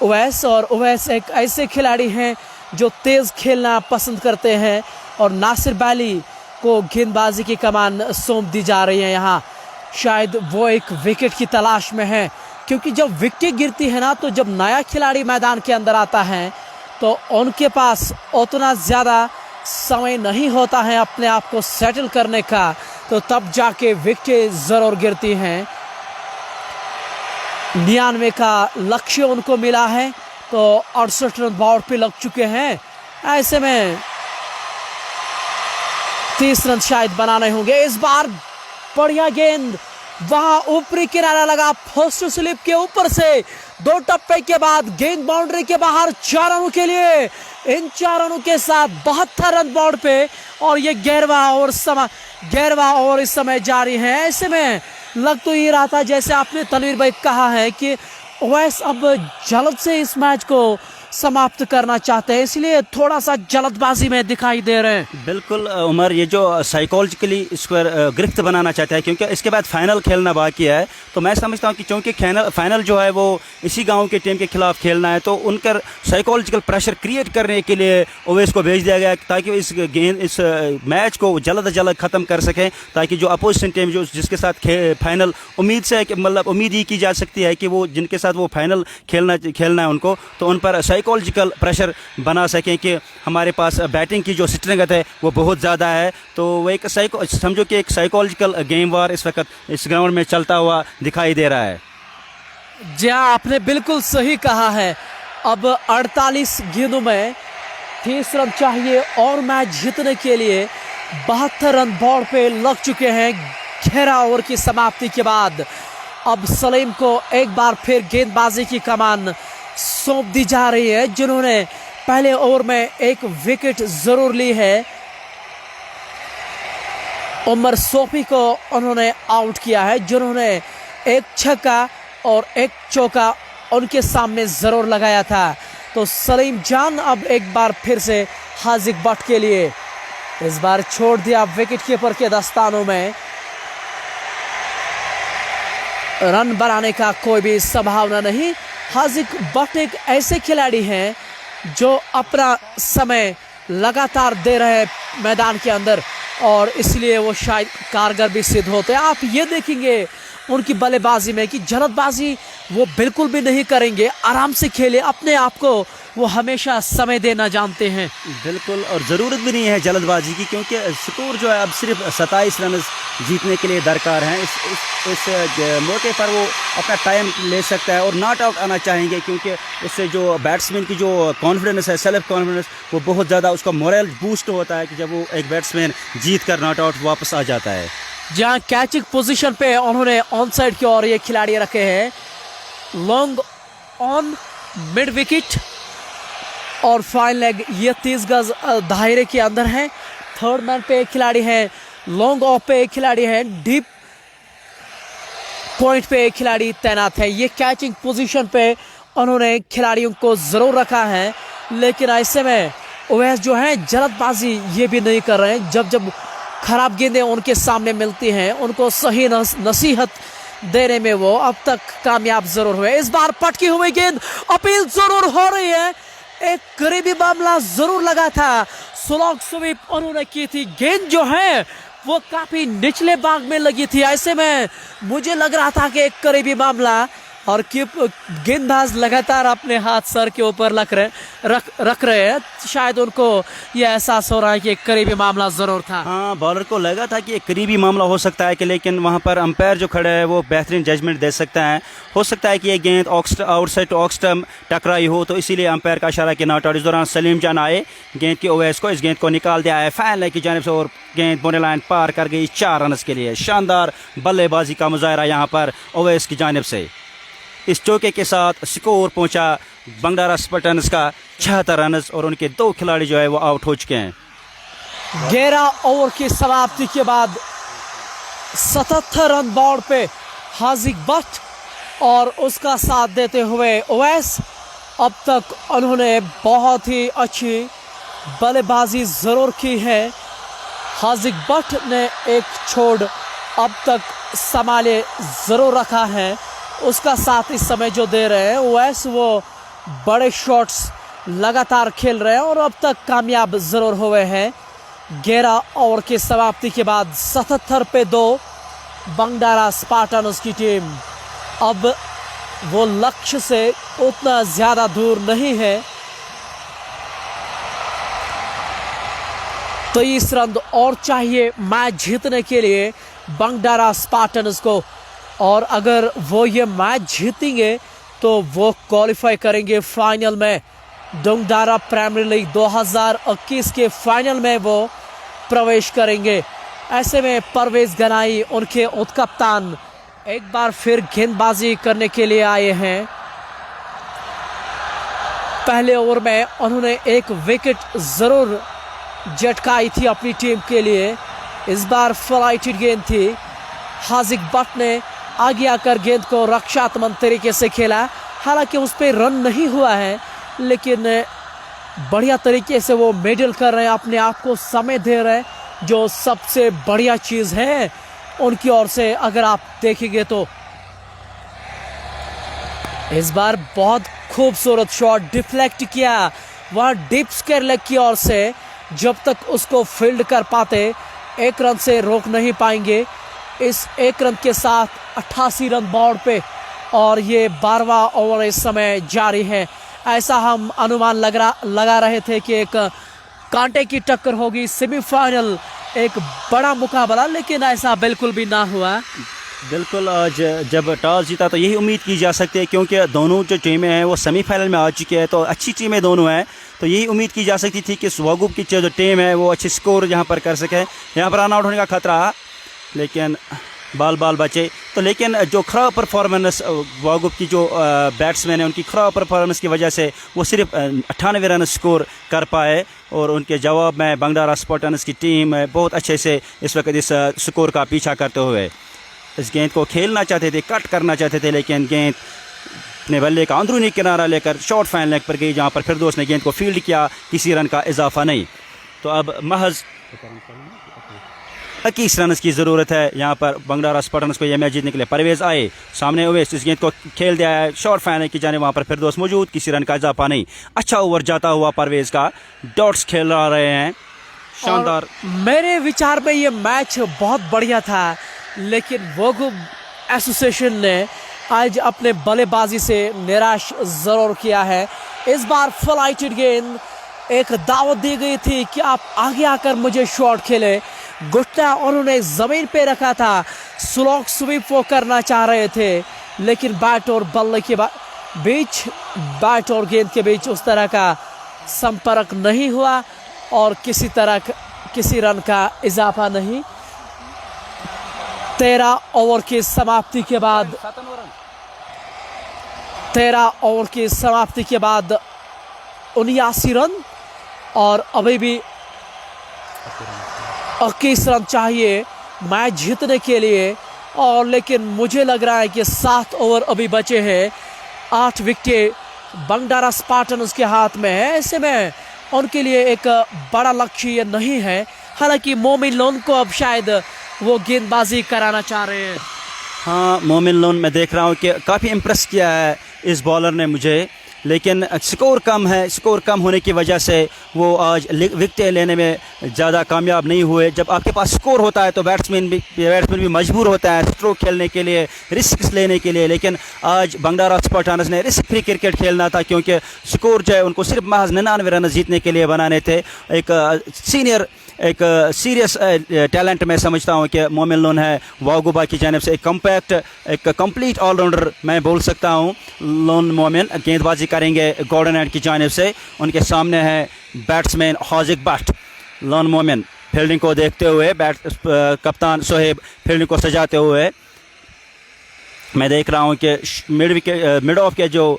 उवैस। और उवैस एक ऐसे खिलाड़ी हैं जो तेज़ खेलना पसंद करते हैं और नासिर बैली को गेंदबाजी की कमान सौंप दी जा रही है। यहाँ शायद वो एक विकेट की तलाश में है क्योंकि जब विकेट गिरती है ना, तो जब नया खिलाड़ी मैदान के अंदर आता है तो उनके पास उतना ज़्यादा समय नहीं होता है अपने आप को सेटल करने का, तो तब जाके विकेट ज़रूर गिरती हैं। 99 का लक्ष्य उनको मिला है तो 68 रन बोर्ड पे लग चुके हैं। ऐसे में 30 रन शायद बनाने होंगे। इस बार बढ़िया गेंद, वहां ऊपरी किनारा लगा, फर्स्ट स्लिप के ऊपर से 2 टप्पे के बाद गेंद बाउंड्री के बाहर 4 रनों के लिए। इन 4 रनों के साथ 72 रन बोर्ड पे और ये 11वां ओवर इस समय जारी है। ऐसे में लग तो ये रहा था जैसे आपने तनवीर भाई कहा है कि उवैस अब जल्द से इस मैच को समाप्त करना चाहते हैं, इसलिए थोड़ा सा जल्दबाजी में दिखाई दे रहे हैं। बिल्कुल उमर, ये जो साइकोलॉजिकली इसको गिरफ्त बनाना चाहता है क्योंकि इसके बाद फाइनल खेलना बाकी है। तो मैं समझता हूँ कि चूँकि फाइनल जो है वो इसी गांव की टीम के खिलाफ खेलना है, तो उनका साइकोलॉजिकल प्रेशर क्रिएट करने के लिए उवैस को भेज दिया गया ताकि इस मैच को जल्द से जल्द ख़त्म कर सकें, ताकि जो अपोजिशन टीम जिसके साथ फाइनल उम्मीद से मतलब उम्मीद ही की जा सकती है कि वो जिनके साथ वो फाइनल खेलना है उनको, तो उन पर साइकोलॉजिकल प्रेशर बना सकें कि हमारे पास बैटिंग की जो स्ट्रेंथ है वो बहुत ज़्यादा है। तो वो एक समझो कि एक साइकोलॉजिकल गेम वार इस वक्त इस ग्राउंड में चलता हुआ दिखाई दे रहा है। जी हाँ, आपने बिल्कुल सही कहा है। अब 48 गेंदों में 30 रन चाहिए और मैच जीतने के लिए 72 रन बोर्ड पे लग चुके हैं 11 ओवर की समाप्ति के बाद। अब सलीम को एक बार फिर गेंदबाजी की कमान सौंप दी जा रही है, जिन्होंने पहले ओवर में एक विकेट जरूर ली है। उमर सोफी को उन्होंने आउट किया है, जिन्होंने एक छक्का और एक चौका उनके सामने जरूर लगाया था। तो सलीम जान अब एक बार फिर से हाजिक बट के लिए इस बार छोड़ दिया विकेट कीपर के दस्तानों में। रन बनाने का कोई भी संभावना नहीं। हाजिक बट एक ऐसे खिलाड़ी हैं जो अपना समय लगातार दे रहे हैं मैदान के अंदर और इसलिए वो शायद कारगर भी सिद्ध होते हैं। आप ये देखेंगे उनकी बल्लेबाजी में कि जल्दबाजी वो बिल्कुल भी नहीं करेंगे, आराम से खेले, अपने आप को वो हमेशा समय देना जानते हैं। बिल्कुल, और ज़रूरत भी नहीं है जल्दबाजी की क्योंकि स्कोर जो है अब सिर्फ 27 रन जीतने के लिए दरकार हैं। इस मौके पर वो अपना टाइम ले सकता है और नॉट आउट आना चाहेंगे क्योंकि उससे जो बैट्समैन की जो कॉन्फिडेंस है, सेल्फ कॉन्फिडेंस, वो बहुत ज़्यादा उसका मोरल बूस्ट होता है कि जब वो एक बैट्समैन जीत कर नॉट आउट वापस आ जाता है। जहाँ कैचिंग पोजीशन पे उन्होंने ऑन साइड की ओर ये खिलाड़ी रखे हैं, लॉन्ग ऑन मिड विकेट और फाइन लेग, ये 30 गज दायरे के अंदर है। थर्ड मैन पे एक खिलाड़ी है, लॉन्ग ऑफ पे एक खिलाड़ी है, डीप पॉइंट पे एक खिलाड़ी तैनात है। ये कैचिंग पोजीशन पे उन्होंने खिलाड़ियों को जरूर रखा है, लेकिन ऐसे में उवैस जो है जल्दबाजी ये भी नहीं कर रहे हैं। जब खराब गेंदें उनके सामने मिलती हैं, उनको सही नसीहत देने में वो अब तक कामयाब जरूर हुए। इस बार पटकी हुई गेंद, अपील जरूर हो रही है, एक करीबी मामला जरूर लगा था। स्लॉग स्वीप उन्होंने की थी, गेंद जो है वो काफी निचले भाग में लगी थी। ऐसे में मुझे लग रहा था कि एक करीबी मामला और गेंदबाज लगातार अपने हाथ सर के ऊपर रख रहे हैं। शायद उनको यह एहसास हो रहा है कि एक करीबी मामला ज़रूर था। हाँ, बॉलर को लगा था कि एक करीबी मामला हो सकता है कि, लेकिन वहाँ पर अंपायर जो खड़े है वो बेहतरीन जजमेंट दे सकता है। हो सकता है कि ये गेंद आउटसाइड टू ऑफ स्टंप टकराई हो, तो इसीलिए अंपायर का इशारा कि नॉट आउट। इस दौरान सलीम जान आए गेंद की ओवैस को, इस गेंद को निकाल दिया है फैन लाइन की जानिब से और गेंद बॉर्डर लाइन पार कर गई 4 रन के लिए। शानदार बल्लेबाजी का मुजाहरा यहाँ पर ओवैस की जानिब से। इस चौके के साथ स्कोर पहुंचा बंडारा स्पार्टन्स का 76 रन और उनके 2 खिलाड़ी जो है वो आउट हो चुके हैं। 11 ओवर की समाप्ति के बाद 77 रन बोर्ड पे हाजिक भट्ट और उसका साथ देते हुए ओवैस। अब तक उन्होंने बहुत ही अच्छी बल्लेबाजी ज़रूर की है। हाजिक भट्ट ने एक छोड़ अब तक संभाले ज़रूर रखा है, उसका साथ इस समय जो दे रहे हैं ओवैस, वो बड़े शॉट्स लगातार खेल रहे हैं और अब तक कामयाब ज़रूर हुए हैं। 11 ओवर की समाप्ति के बाद 77 पे 2 बंडारा स्पार्टन्स की टीम अब वो लक्ष्य से उतना ज़्यादा दूर नहीं है। 23 रन और चाहिए मैच जीतने के लिए बंडारा स्पार्टन्स को, और अगर वो ये मैच जीतेंगे तो वो क्वालिफाई करेंगे फाइनल में। डोंगडारा प्रीमियर लीग 2021 के फाइनल में वो प्रवेश करेंगे। ऐसे में परवेज गनाई उनके कप्तान एक बार फिर गेंदबाजी करने के लिए आए हैं। पहले ओवर में उन्होंने एक विकेट ज़रूर झटकाई थी अपनी टीम के लिए। इस बार फ्लाइटेड गेंद थी। हाजिक भट्ट ने आगे आकर गेंद को रक्षात्मक तरीके से खेला। हालांकि उस पर रन नहीं हुआ है, लेकिन बढ़िया तरीके से वो मेडल कर रहे हैं, अपने आप को समय दे रहे हैं, जो सबसे बढ़िया चीज़ है उनकी ओर से। अगर आप देखेंगे तो इस बार बहुत खूबसूरत शॉट डिफ्लेक्ट किया वह डीप स्क्वायर लेग की ओर से। जब तक उसको फील्ड कर पाते 1 रन से रोक नहीं पाएंगे। इस 1 रन के साथ 88 रन बोर्ड पे और ये 12वां ओवर इस समय जारी है। ऐसा हम अनुमान लगा रहे थे कि एक कांटे की टक्कर होगी, सेमीफाइनल एक बड़ा मुकाबला, लेकिन ऐसा बिल्कुल भी ना हुआ। बिल्कुल, आज जब टॉस जीता तो यही उम्मीद की जा सकती है, क्योंकि दोनों जो टीमें हैं वो सेमीफाइनल में आ चुकी है, तो अच्छी टीमें दोनों हैं, तो यही उम्मीद की जा सकती थी कि स्वागुप की जो टीम है वो अच्छे स्कोर यहाँ पर कर सके। यहाँ पर रन आउट होने का खतरा, लेकिन बाल बचे। तो लेकिन जो खराब परफॉर्मेंस वागुप की जो बैट्समैन है, उनकी खराब परफॉर्मेंस की वजह से वो सिर्फ 98 रन स्कोर कर पाए, और उनके जवाब में बंडारा स्पार्टन्स की टीम बहुत अच्छे से इस वक्त इस स्कोर का पीछा करते हुए इस गेंद को खेलना चाहते थे, कट करना चाहते थे, लेकिन गेंद अपने बल्ले का अंदरूनी किनारा लेकर शॉर्ट फैन लेग पर गई, जहाँ पर फिरदौस ने गेंद को फील्ड किया, किसी रन का इजाफा नहीं। तो अब महज 21 रन की ज़रूरत है यहाँ पर बंडारा स्पार्टन्स को यह मैच जीतने के लिए। परवेज़ आए सामने, ओवैस इस गेंद को खेल दिया है, शॉर्ट फैन की जाने, वहाँ पर फिरदौस मौजूद, किसी रन का इजाफा नहीं। अच्छा ओवर जाता हुआ परवेज़ का, डॉट्स खेल रहे हैं, शानदार। मेरे विचार में ये मैच बहुत बढ़िया था, लेकिन वागुप एसोसिएशन ने आज अपने बल्लेबाजी से निराश ज़रूर किया है। इस बार फ्लाइटेड गेंद, एक दावत दी गई थी कि आप आगे आकर मुझे शॉट खेले। घुटना उन्होंने ज़मीन पे रखा था, स्लो स्वीप वो करना चाह रहे थे, लेकिन बैट और बल्ले के बीच, बैट और गेंद के बीच उस तरह का संपर्क नहीं हुआ और किसी रन का इजाफा नहीं। 13 ओवर की समाप्ति के बाद 79 रन और अभी भी 21 रन चाहिए मैच जीतने के लिए। और लेकिन मुझे लग रहा है कि 7 ओवर अभी बचे हैं, 8 विकेटें बंडारा स्पार्टन्स के हाथ में है। ऐसे में उनके लिए एक बड़ा लक्ष्य ये नहीं है। हालांकि मोमिन लोन को अब शायद वो गेंदबाजी कराना चाह रहे हैं। हाँ, मोमिन लोन मैं देख रहा हूँ कि काफ़ी इम्प्रेस किया है इस बॉलर ने मुझे, लेकिन स्कोर कम है। स्कोर कम होने की वजह से वो आज विकेटें लेने में ज़्यादा कामयाब नहीं हुए। जब आपके पास स्कोर होता है तो बैट्समैन भी मजबूर होता है स्ट्रोक खेलने के लिए, रिस्क लेने के लिए। लेकिन आज बंडारा स्पार्टन्स ने रिस्क फ्री क्रिकेट खेलना था, क्योंकि स्कोर जो है उनको सिर्फ महज 99 रन जीतने के लिए बनाने थे। एक सीरियस टैलेंट मैं समझता हूँ कि मोमिन लोन है वागुबा की जानिब से, एक कंप्लीट ऑलराउंडर मैं बोल सकता हूँ। लोन मोमिन गेंदबाजी करेंगे गॉर्डन एंड की जानिब से। उनके सामने है बैट्समैन हाजिक भट्ट। लोन मोमिन फील्डिंग को देखते हुए, कप्तान सोहेब फील्डिंग को सजाते हुए। मैं देख रहा हूँ कि मिड ऑफ के जो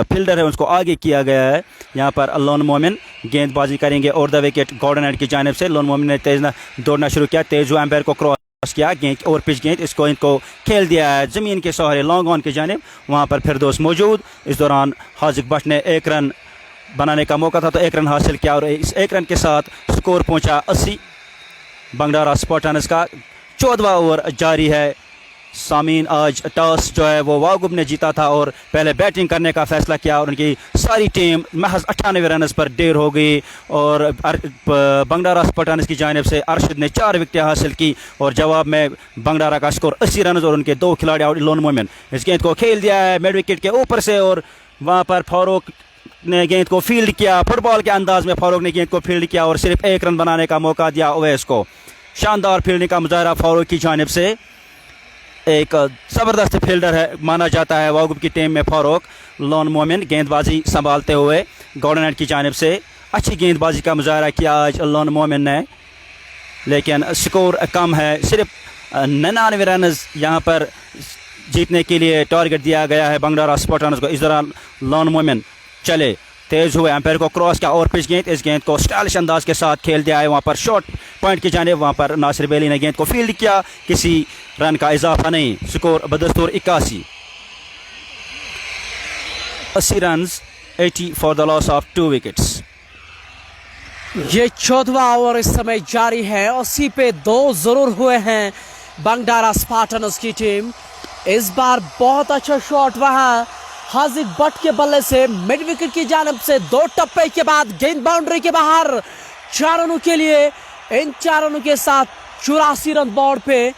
फील्डर है उसको आगे किया गया है। यहाँ पर लोन मोमिन गेंदबाजी करेंगे और द विकेट गॉर्डन एंड की जानिब से। लोन मोमिन ने तेज दौड़ना शुरू किया, तेज हुआ, एम्पायर को क्रॉस किया, गेंद और पिच गेंद इनको खेल दिया है ज़मीन के सहारे लॉन्ग ऑन की जानिब। वहाँ पर फिरदौस मौजूद। इस दौरान हाजिक भट्ट ने 1 रन बनाने का मौका था तो 1 रन हासिल किया और इस 1 रन के साथ स्कोर पहुँचा 80। बंडारा स्पार्टन्स का 14वां ओवर जारी है। सामीन आज टॉस जो है वो वागुब ने जीता था और पहले बैटिंग करने का फैसला किया और उनकी सारी टीम महज 98 रन पर ढेर हो गई। और बंडारा स्पार्टन्स की जानिब से अरशद ने 4 विकेटें हासिल की और जवाब में बंडारा का स्कोर 80 रन और उनके 2 खिलाड़ी आउट। लोन मोमिन इस गेंद को खेल दिया है मिड विकेट के ऊपर से और वहाँ पर फारूक ने गेंद को फील्ड किया। फुटबॉल के अंदाज में फारूक ने गेंद को फील्ड किया और सिर्फ 1 रन बनाने का मौका दिया ओवैस को। शानदार फील्डिंग का मुजाहरा फारूक की जानिब से। एक ज़बरदस्त फील्डर है माना जाता है वागुब की टीम में फारूक। लोन मोमिन गेंदबाजी संभालते हुए गॉर्डन एंड की जानिब से अच्छी गेंदबाजी का मुजाहरा किया आज लोन मोमिन ने, लेकिन स्कोर कम है। सिर्फ 99 रन यहाँ पर जीतने के लिए टारगेट दिया गया है बंडारा स्पार्टन्स को। इस दौरान लोन मोमिन चले, तेज हुए, एम्पायर को क्रॉस किया और पिच गेंद, इस गेंद को स्टाइलिश अंदाज के साथ खेल दिया है वहाँ पर शॉर्ट पॉइंट की जानिब। वहाँ पर नासिर बेली ने गेंद को फील्ड किया, किसी रन का इजाफा नहीं। स्कोर बदस्तूर 81। 80 run 80 for the loss of 2 wickets. ये 14वां ओवर इस समय जारी है। 80 पे 2 जरूर हुए हैं बंडारा स्पार्टन्स की टीम। इस बार बहुत अच्छा शॉट वहां हाजिक भट्ट के बल्ले से मिड विकेट की जानिब से 2 टप्पे के बाद गेंद बाउंड्री के बाहर 4 रनों के लिए। इन 4 रनों के साथ 84 रन बोर्ड पे।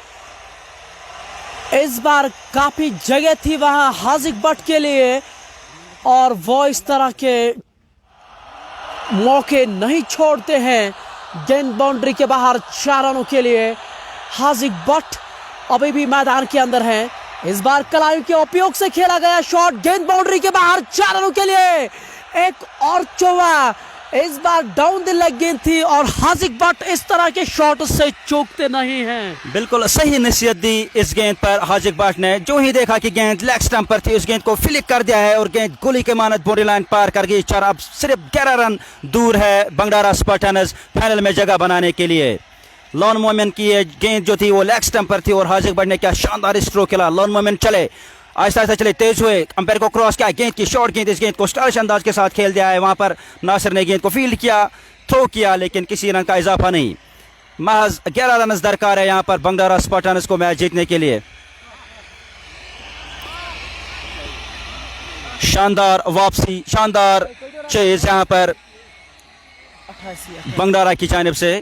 इस बार काफी जगह थी वहां हाजिक भट्ट के लिए और वो इस तरह के मौके नहीं छोड़ते हैं। गेंद बाउंड्री के बाहर 4 रनों के लिए हाजिक भट्ट अभी भी मैदान के अंदर हैं। इस बार कलायु के उपयोग से खेला गया शॉट गेंद बाउंड्री के बाहर 4 रनों के लिए। एक और चौवा, इस बार डाउन द लेग गेंद थी और हाजिक भट्ट इस तरह के शॉट से चूकते नहीं हैं। बिल्कुल सही नसीहत दी इस गेंद पर हाजिक भट्ट ने। जो ही देखा कि गेंद लेग स्टंप पर थी, उस गेंद को फ्लिक कर दिया है और गेंद गोली के मानद बाउंड्री लाइन पार कर गई। 4 अब सिर्फ 11 रन दूर है बंडारा स्पार्टन्स फाइनल में जगह बनाने के लिए। लोन मोमिन की ये गेंद जो थी वो लेग स्टंप पर थी और हाजिक भट्ट ने क्या शानदार स्ट्रोक खेला। लोन मोमिन चले, आहिस्ता आहिस्ता चले, तेज हुए, अंपायर को क्रॉस किया, गेंद की शॉर्ट गेंद, इस गेंद को स्टाइलिश अंदाज के साथ खेल दिया है। वहाँ पर नासिर ने गेंद को फील्ड किया, थ्रो किया, लेकिन किसी रन का इजाफा नहीं। महज 11 रन दरकार है यहाँ पर बंडारा स्पार्टन्स को मैच जीतने के लिए। शानदार वापसी, शानदार चेज यहाँ पर बंडारा की जानिब से।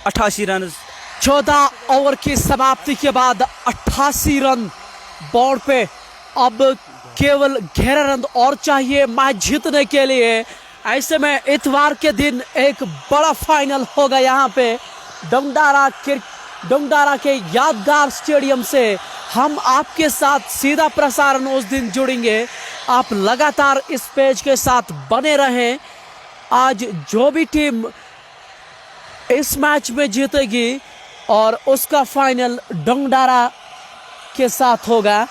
88 रन। 14 ओवर की समाप्ति के बाद 88 रन बोर्ड पे। अब केवल 11 रन और चाहिए मैच जीतने के लिए। ऐसे में इतवार के दिन एक बड़ा फाइनल होगा यहाँ पे डंडारा के यादगार स्टेडियम से। हम आपके साथ सीधा प्रसारण उस दिन जुड़ेंगे। आप लगातार इस पेज के साथ बने रहें। आज जो भी टीम इस मैच में जीतेगी और उसका फाइनल डंडारा के साथ होगा,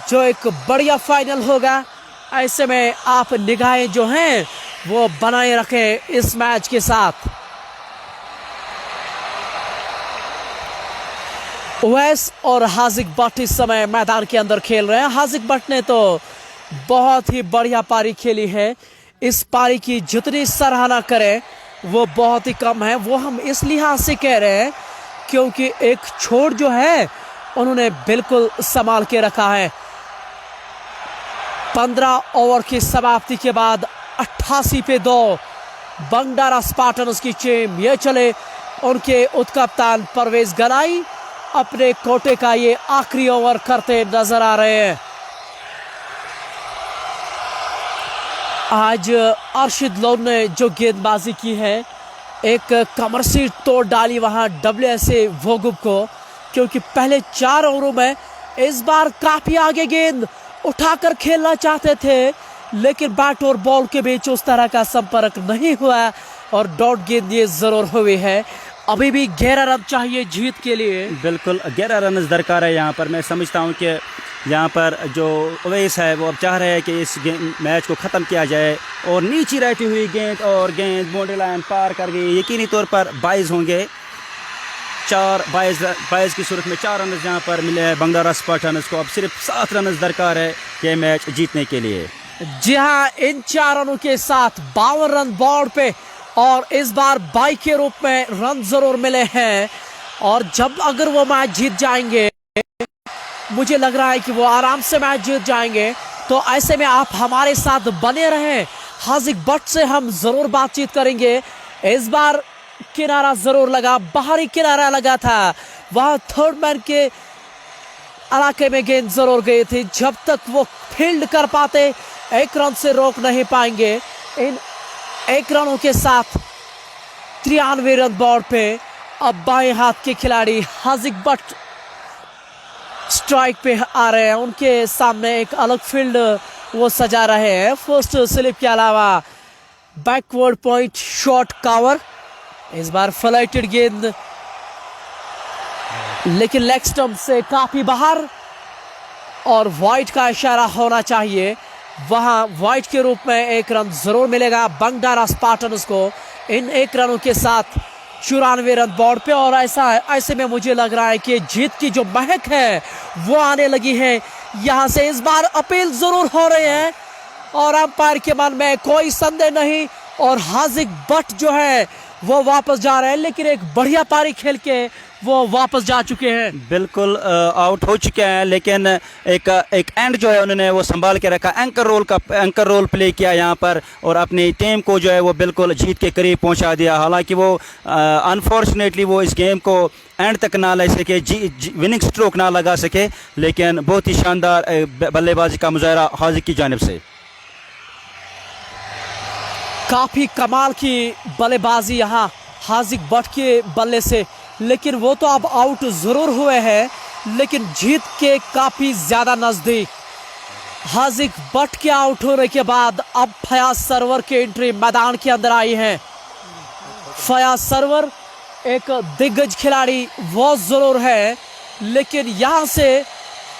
जो एक बढ़िया फाइनल होगा। ऐसे में आप निगाहें जो हैं वो बनाए रखें इस मैच के साथ। ओवैस और हाजिक भट्ट इस समय मैदान के अंदर खेल रहे हैं। हाजिक भट्ट ने तो बहुत ही बढ़िया पारी खेली है। इस पारी की जितनी सराहना करें वो बहुत ही कम है। वो हम इस लिहाज से कह रहे हैं क्योंकि एक छोर जो है उन्होंने बिल्कुल संभाल के रखा है। 15 ओवर की समाप्ति के बाद 88 पे 2 बंडारा स्पार्टन्स की टीम ये चले उनके उपकप्तान परवेज गनाई अपने कोटे का ये आखिरी ओवर करते नजर आ रहे हैं। आज अर्शिद लोन ने जो गेंदबाजी की है, एक कमर से तोड़ डाली वहां WSA वोगुब को, क्योंकि पहले 4 ओवरों में इस बार काफी आगे गेंद उठाकर खेलना चाहते थे, लेकिन बैट और बॉल के बीच उस तरह का संपर्क नहीं हुआ और डॉट गेंद ये जरूर हुई है। अभी भी 11 रन चाहिए जीत के लिए। बिल्कुल 11 रन दरकार है यहाँ पर। मैं समझता हूँ कि यहाँ पर जो ओवैस है वो अब चाह रहे हैं कि इस मैच को ख़त्म किया जाए, और नीचे रहती हुई गेंद और गेंद बाउंड्री लाइन पार कर गई। यकीनी तौर पर 22 होंगे, 22 की सूरत में 4 रन यहाँ पर मिले हैं बंडारा स्पार्टन्स को। अब सिर्फ 7 रन दरकार है ये मैच जीतने के लिए। जी हाँ, इन 4 रनों के साथ 52 रन बोर्ड पे, और इस बार 22 के रूप में रन जरूर मिले हैं, और जब अगर वो मैच जीत जाएंगे, मुझे लग रहा है कि वो आराम से मैच जीत जाएंगे। तो ऐसे में आप हमारे साथ बने रहें, हाजिक बट से हम जरूर बातचीत करेंगे। इस बार किनारा जरूर लगा, बाहरी किनारा लगा था, वह थर्ड मैन के इलाके में गेंद जरूर गई थी। जब तक वो फील्ड कर पाते 1 रन से रोक नहीं पाएंगे। इन 1 रनों के साथ 93 रन बोर्ड पे। अब बाएं हाथ के खिलाड़ी हाजिक बट स्ट्राइक पे आ रहे हैं, उनके सामने एक अलग फील्ड वो सजा रहे हैं। फर्स्ट स्लिप के अलावा बैकवर्ड पॉइंट शॉट कवर, इस बार फ्लाइटेड गेंद लेकिन लेग स्टंप से काफी बाहर, और वाइड का इशारा होना चाहिए। वहां वाइड के रूप में 1 रन जरूर मिलेगा बंडारा स्पार्टन्स को इन 1 रनों के साथ 94 रन बोर्ड पे। और ऐसे में मुझे लग रहा है कि जीत की जो महक है वो आने लगी है। यहां से इस बार अपील जरूर हो रहे हैं और अंपायर के मन में कोई संदेह नहीं, और हाजिक बट जो है वो वापस जा रहे हैं, लेकिन एक बढ़िया पारी खेल के वो वापस जा चुके हैं। बिल्कुल आउट हो चुके हैं, लेकिन एक एंड जो है उन्होंने वो संभाल के रखा। एंकर रोल प्ले किया यहाँ पर, और अपनी टीम को जो है वो बिल्कुल जीत के करीब पहुँचा दिया। हालांकि वो अनफॉर्चुनेटली वो इस गेम को एंड तक ना ले सके, विनिंग स्ट्रोक ना लगा सके, लेकिन बहुत ही शानदार बल्लेबाजी का मुजाहरा हाजिक की जानिब से। काफी कमाल की बल्लेबाजी यहाँ हाजिक बट के बल्ले से, लेकिन वो तो अब आउट जरूर हुए हैं, लेकिन जीत के काफी ज्यादा नजदीक। हाजिक बट के आउट होने के बाद अब फयाज सरवर की एंट्री मैदान के अंदर आई है। फयाज सरवर एक दिग्गज खिलाड़ी वो जरूर है, लेकिन यहाँ से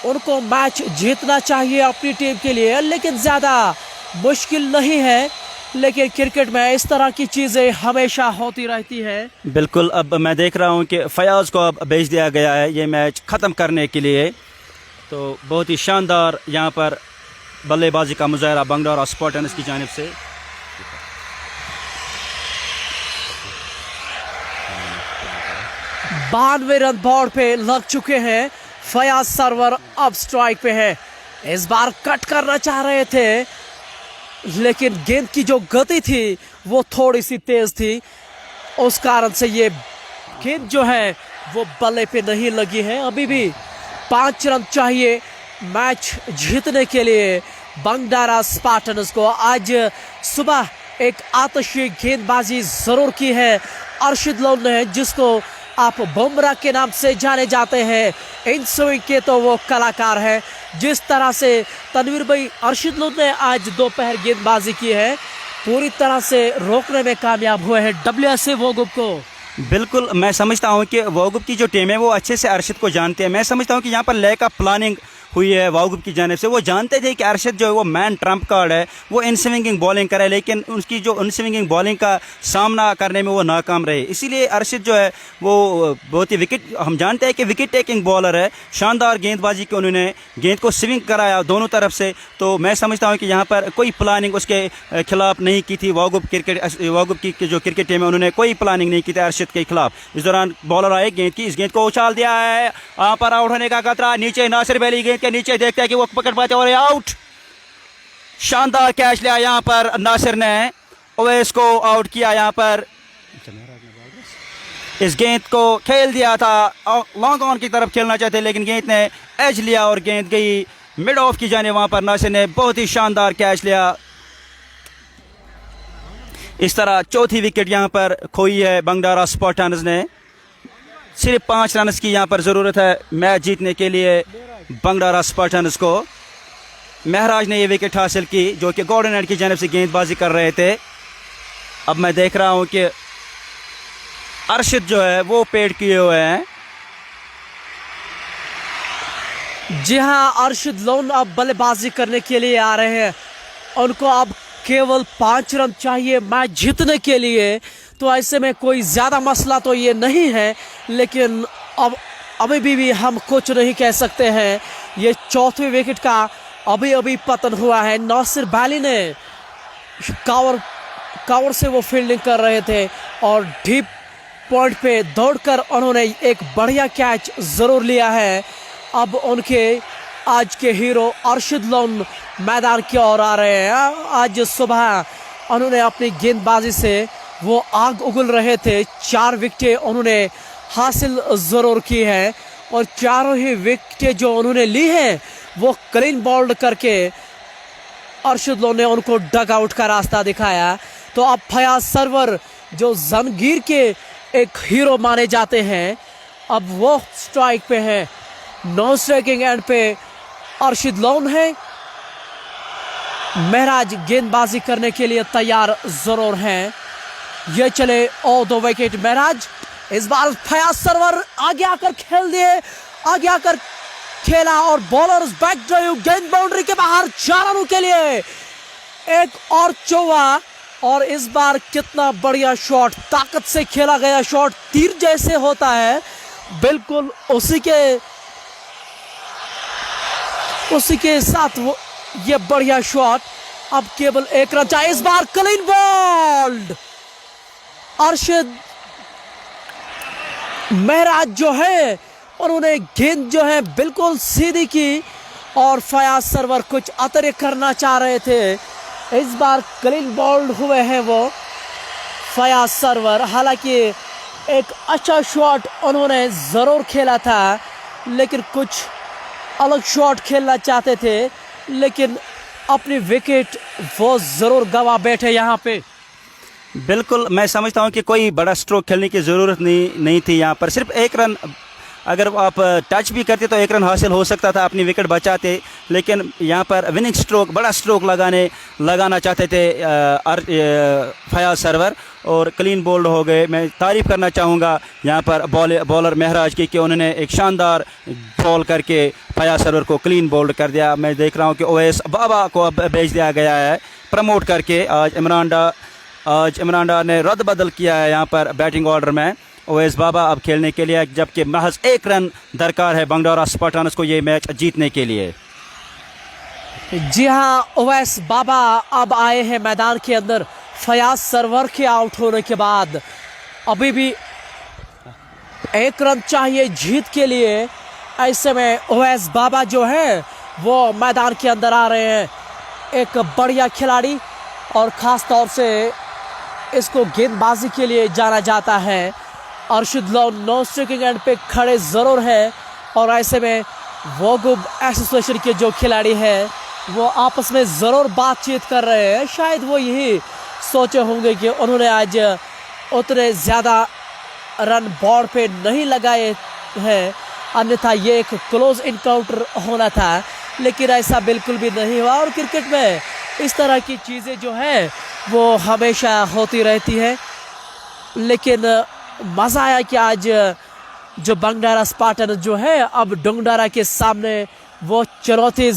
उनको मैच जीतना चाहिए अपनी टीम के लिए, लेकिन ज्यादा मुश्किल नहीं है। लेकिन क्रिकेट में इस तरह की चीज़ें हमेशा होती रहती है। बिल्कुल, अब मैं देख रहा हूं कि फयाज को अब भेज दिया गया है ये मैच ख़त्म करने के लिए। तो बहुत ही शानदार यहाँ पर बल्लेबाजी का मुजाहरा बंडारा स्पार्टन्स की जानिब से। 92 रन बोर्ड पे लग चुके हैं। फयाज सरवर अब स्ट्राइक पे है। इस बार कट करना चाह रहे थे, लेकिन गेंद की जो गति थी वो थोड़ी सी तेज थी, उस कारण से ये गेंद जो है वो बल्ले पे नहीं लगी है। अभी भी 5 रन चाहिए मैच जीतने के लिए बंडारा स्पार्टन्स को। आज सुबह एक आतशी गेंदबाजी जरूर की है अर्शिद लोन ने, जिसको आप बुमराह के नाम से जाने जाते हैं। इन स्विंग के तो वो कलाकार है। जिस तरह से तनवीर भाई अर्शिद लोन ने आज दोपहर गेंदबाजी की है, पूरी तरह से रोकने में कामयाब हुए हैं WSA वोगुब को। बिल्कुल, मैं समझता हूं कि वोगुब की जो टीम है वो अच्छे से अर्शिद को जानते हैं। मैं समझता हूं कि यहाँ पर लैक ऑफ प्लानिंग हुई है वोगुब की जानिब से। वो जानते थे कि अर्शिद जो है वो मैन ट्रम्प कार्ड है, वो इन स्विंगिंग बॉलिंग करे, लेकिन उसकी जो इन स्विंगिंग बॉलिंग का सामना करने में वो नाकाम रहे। इसीलिए अर्शिद जो है वो बहुत ही हम जानते हैं कि विकेट टेकिंग बॉलर है। शानदार गेंदबाजी की उन्होंने गेंद को स्विंग कराया दोनों तरफ से। तो मैं समझता हूँ कि यहाँ पर कोई प्लानिंग उसके खिलाफ नहीं की थी। वोगुब की जो क्रिकेट टीम है उन्होंने कोई प्लानिंग नहीं की थी अर्शिद के खिलाफ। इस दौरान बॉलर आए, इस गेंद को उछाल दिया है, यहाँ पर आउट होने का खतरा। नीचे नासिर वली गेंद के नीचे देखते हैं कि वो पकड़ पाते और आउट। शानदार कैच लिया यहाँ पर नासिर ने, ओवैस को आउट किया यहाँ पर। इस गेंद को खेल दिया था, लॉन्ग ऑन की तरफ खेलना चाहते लेकिन गेंद ने एज लिया और गेंद गई मिड ऑफ की जाने। वहाँ पर नासिर ने बहुत ही शानदार कैच लिया। इस तरह चौथी विकेट यहाँ पर खोई है बंगडारा स्पार्टन्स ने। सिर्फ 5 रन की यहाँ पर ज़रूरत है मैच जीतने के लिए बंगडारा स्पार्टन्स को। महराज ने ये विकेट हासिल की जो कि गॉर्डन एंड की जानिब से गेंदबाजी कर रहे थे। अब मैं देख रहा हूँ कि अरशद जो है वो पेड किए हुए हैं। जी हाँ, अरशद लोन अब बल्लेबाजी करने के लिए आ रहे हैं। उनको अब केवल 5 रन चाहिए मैच जीतने के लिए। तो ऐसे में कोई ज़्यादा मसला तो ये नहीं है, लेकिन अब अभी भी हम कुछ नहीं कह सकते हैं। ये चौथे विकेट का अभी पतन हुआ है। नासिर बैली ने कवर से वो फील्डिंग कर रहे थे और डीप पॉइंट पे दौड़कर उन्होंने एक बढ़िया कैच ज़रूर लिया है। अब उनके आज के हीरो अरशद लोन मैदान की ओर आ रहे हैं। आज सुबह उन्होंने अपनी गेंदबाजी से वो आग उगल रहे थे। 4 विकेटें उन्होंने हासिल ज़रूर की है और चारों ही विकेटें जो उन्होंने ली हैं वो क्लीन बॉल्ड करके अरशद लोन ने उनको डग आउट का रास्ता दिखाया। तो अब फयाज सरवर जो जंगीर के एक हीरो माने जाते हैं, अब वो स्ट्राइक पे हैं। नॉन स्ट्राइकिंग एंड पे अरशद लोन है। महराज गेंदबाजी करने के लिए तैयार जरूर हैं। ये चले और 2 विकेट महराज। इस बार फयाज सरवर आगे आकर खेल दिए, आगे आकर खेला और बॉलर्स बैक ड्राइव, गेंद बाउंड्री के बाहर 4 रनों के लिए एक और चौवा। और इस बार कितना बढ़िया शॉट, ताकत से खेला गया शॉट, तीर जैसे होता है बिल्कुल उसी के साथ वो ये बढ़िया शॉट। अब केवल 1 रन चाहिए। इस बार क्लीन बॉल्ड। अरशद महराज जो है उन्होंने गेंद जो है बिल्कुल सीधी की और फयाज सरवर कुछ अतरे करना चाह रहे थे। इस बार क्लीन बॉल्ड हुए हैं वो फयाज सरवर। हालांकि एक अच्छा शॉट उन्होंने ज़रूर खेला था, लेकिन कुछ अलग शॉट खेलना चाहते थे, लेकिन अपनी विकेट वो ज़रूर गवा बैठे यहाँ पे। बिल्कुल, मैं समझता हूँ कि कोई बड़ा स्ट्रोक खेलने की ज़रूरत नहीं थी। यहाँ पर सिर्फ 1 रन अगर आप टच भी करते तो 1 रन हासिल हो सकता था, अपनी विकेट बचाते। लेकिन यहाँ पर विनिंग स्ट्रोक, बड़ा स्ट्रोक लगाना चाहते थे फयाज सरवर और क्लीन बोल्ड हो गए। मैं तारीफ़ करना चाहूँगा यहाँ पर बॉलर महराज की कि उन्होंने एक शानदार बॉल करके फयाज सरवर को क्लीन बोल्ड कर दिया। मैं देख रहा हूँ कि ओवैस बाबा को अब भेज दिया गया है प्रमोट करके। आज इमरान डार ने रद्द बदल किया है यहाँ पर बैटिंग ऑर्डर में। ओवैस बाबा अब खेलने के लिए, जबकि महज 1 रन दरकार है बंगडारा स्पार्टन्स को ये मैच जीतने के लिए। जी हाँ, ओवैस बाबा अब आए हैं मैदान के अंदर फयाज सरवर के आउट होने के बाद। अभी भी 1 रन चाहिए जीत के लिए। ऐसे में ओवैस बाबा जो है वो मैदान के अंदर आ रहे हैं। एक बढ़िया खिलाड़ी और ख़ास तौर से इसको गेंदबाजी के लिए जाना जाता है। Arshad Lone non striking end पे खड़े ज़रूर है और ऐसे में वोगुब एसोसिएशन के जो खिलाड़ी हैं वो आपस में ज़रूर बातचीत कर रहे हैं। शायद वो यही सोचे होंगे कि उन्होंने आज उतने ज़्यादा रन बोर्ड पे नहीं लगाए हैं, अन्यथा ये एक क्लोज इनकाउंटर होना था, लेकिन ऐसा बिल्कुल भी नहीं हुआ। और क्रिकेट में इस तरह की चीज़ें जो है वो हमेशा होती रहती है। लेकिन मज़ा आया कि आज जो बंगडारा स्पार्टन जो है अब डोंगडारा के सामने वो चुनौती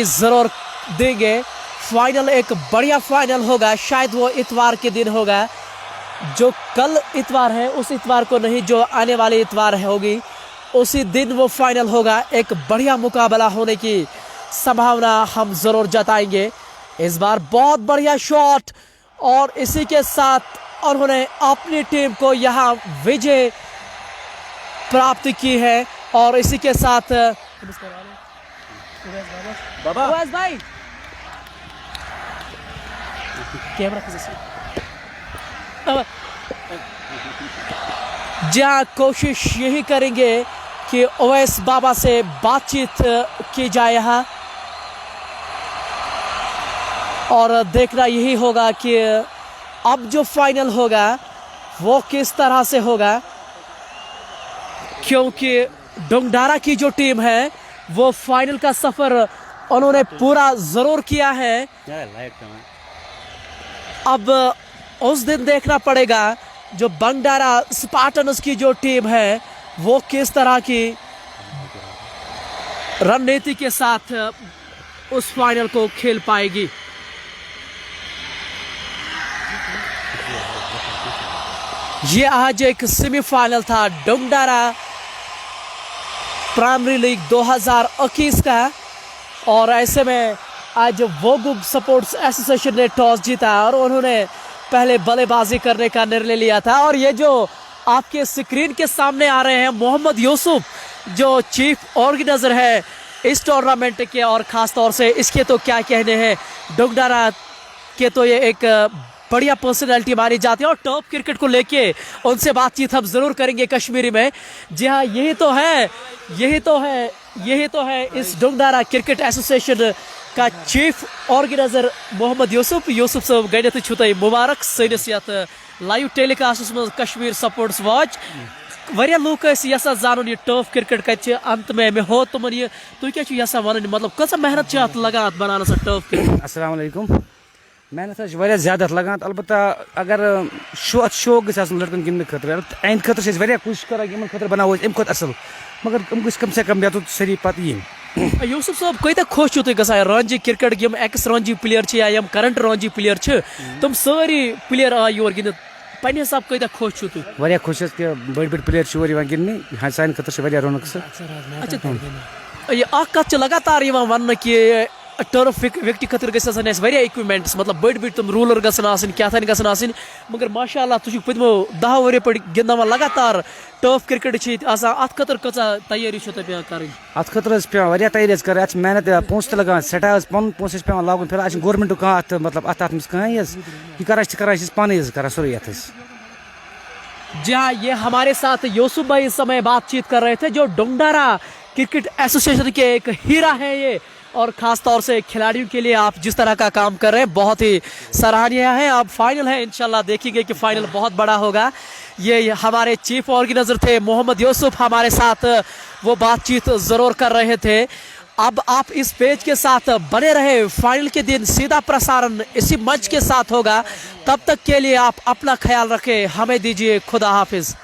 ज़रूर देंगे। फाइनल एक बढ़िया फाइनल होगा। शायद वो इतवार के दिन होगा, जो कल इतवार है उस इतवार को नहीं, जो आने वाले इतवार होगी उसी दिन वो फाइनल होगा। एक बढ़िया मुकाबला होने की संभावना हम ज़रूर जताएंगे। इस बार बहुत बढ़िया शॉट और इसी के साथ उन्होंने अपनी टीम को यहाँ विजय प्राप्त की है और इसी के साथ बाबा उवैस भाई कैमरा जहाँ कोशिश यही करेंगे कि ओवैस बाबा से बातचीत की जाए यहाँ, और देखना यही होगा कि अब जो फाइनल होगा वो किस तरह से होगा, क्योंकि डोंगडारा की जो टीम है वो फाइनल का सफर उन्होंने पूरा जरूर किया है। अब उस दिन देखना पड़ेगा जो बंडारा स्पार्टन्स की जो टीम है वो किस तरह की रणनीति के साथ उस फाइनल को खेल पाएगी। ये आज एक सेमीफाइनल था डोंगडारा प्राइमरी लीग 2021 का, और ऐसे में आज वोगुब सपोर्ट्स एसोसिएशन ने टॉस जीता और उन्होंने पहले बल्लेबाजी करने का निर्णय लिया था। और ये जो आपके स्क्रीन के सामने आ रहे हैं मोहम्मद यूसुफ जो चीफ ऑर्गेनाइजर है इस टूर्नामेंट के, और ख़ास तौर से इसके तो क्या कहने हैं, डोंगडारा के तो ये एक बढ़िया पर्सनैलिटी मानी जाती है, और टॉप क्रिकेट को लेके उनसे बातचीत हम ज़रूर करेंगे कश्मीरी में। जी हाँ, यही तो है इस डोंगडारा क्रिकेट एसोसिएशन का चीफ ऑर्गेनाइजर मोहम्मद यूसुफ साहब गणित छुतई मुबारक सैनिस यथ लाइव टेलीकास्ट में कश्मीर सपोर्ट्स वॉच। वारिया लोग यसा जानन ये टफ क्रिकेट कत अंत में हो तुम ये तुम क्या यसा वन मतलब कस मेहनत अत लगान बनाना सा टफ क्रिकेट। अस्सलाम वालेकुम। मेहनत ज़्यादा लगान, अलबत्ता अगर शौक गस लड़कन गिंदने खतर अहद खतर कोशिश करान खतर बनाओ अम खुद असल, मगर कम से कम बेत सारी पत यी। यूसुफ साहब कत खुश तुम गसान रणजी क्रिकेट यम एक्स रणजी प्लेयर या यम करंट रणजी प्लेयर तुम सारी प्लेयर आ योर गिंद पन्ने हिसाब कत खुश तुम? वारिया खुश कि बड़ प्लेयर योर गिंदने सान खतर रौनक। अच्छा ये कत लगातार वन कि टर्फ विकट खतर गया इक्विपमेंट्स मतलब बड़ बड़ तुम रूलर गसन क्या गसन, मगर माशाअल्लाह तुम पदमो 10 वरियो पे गिंदान लगातार टर्फ क्रिकेट अत खतर कचा तैयारी पे कर अत खतर पे तैयारी कर मेहनत पोस लगान सटा पन पोस पे लागन फिर गवर्नमेंट कह मतलब अत कहें यह कर पाने कर सोरे अत। जी हाँ, ये हमारे साथ यूसुफ भाई इस समय बातचीत कर रहे थे जो डोंगडारा क्रिकेट एसोसिएशन के एक हीरा है ये, और ख़ास तौर से खिलाड़ियों के लिए आप जिस तरह का काम कर रहे हैं बहुत ही सराहनीय है। अब फाइनल है, इंशाल्लाह देखेंगे कि फाइनल बहुत बड़ा होगा। ये हमारे चीफ ऑर्गेनाइजर थे मोहम्मद यूसुफ, हमारे साथ वो बातचीत ज़रूर कर रहे थे। अब आप इस पेज के साथ बने रहे, फाइनल के दिन सीधा प्रसारण इसी मंच के साथ होगा। तब तक के लिए आप अपना ख्याल रखें, हमें दीजिए खुदा हाफिज़।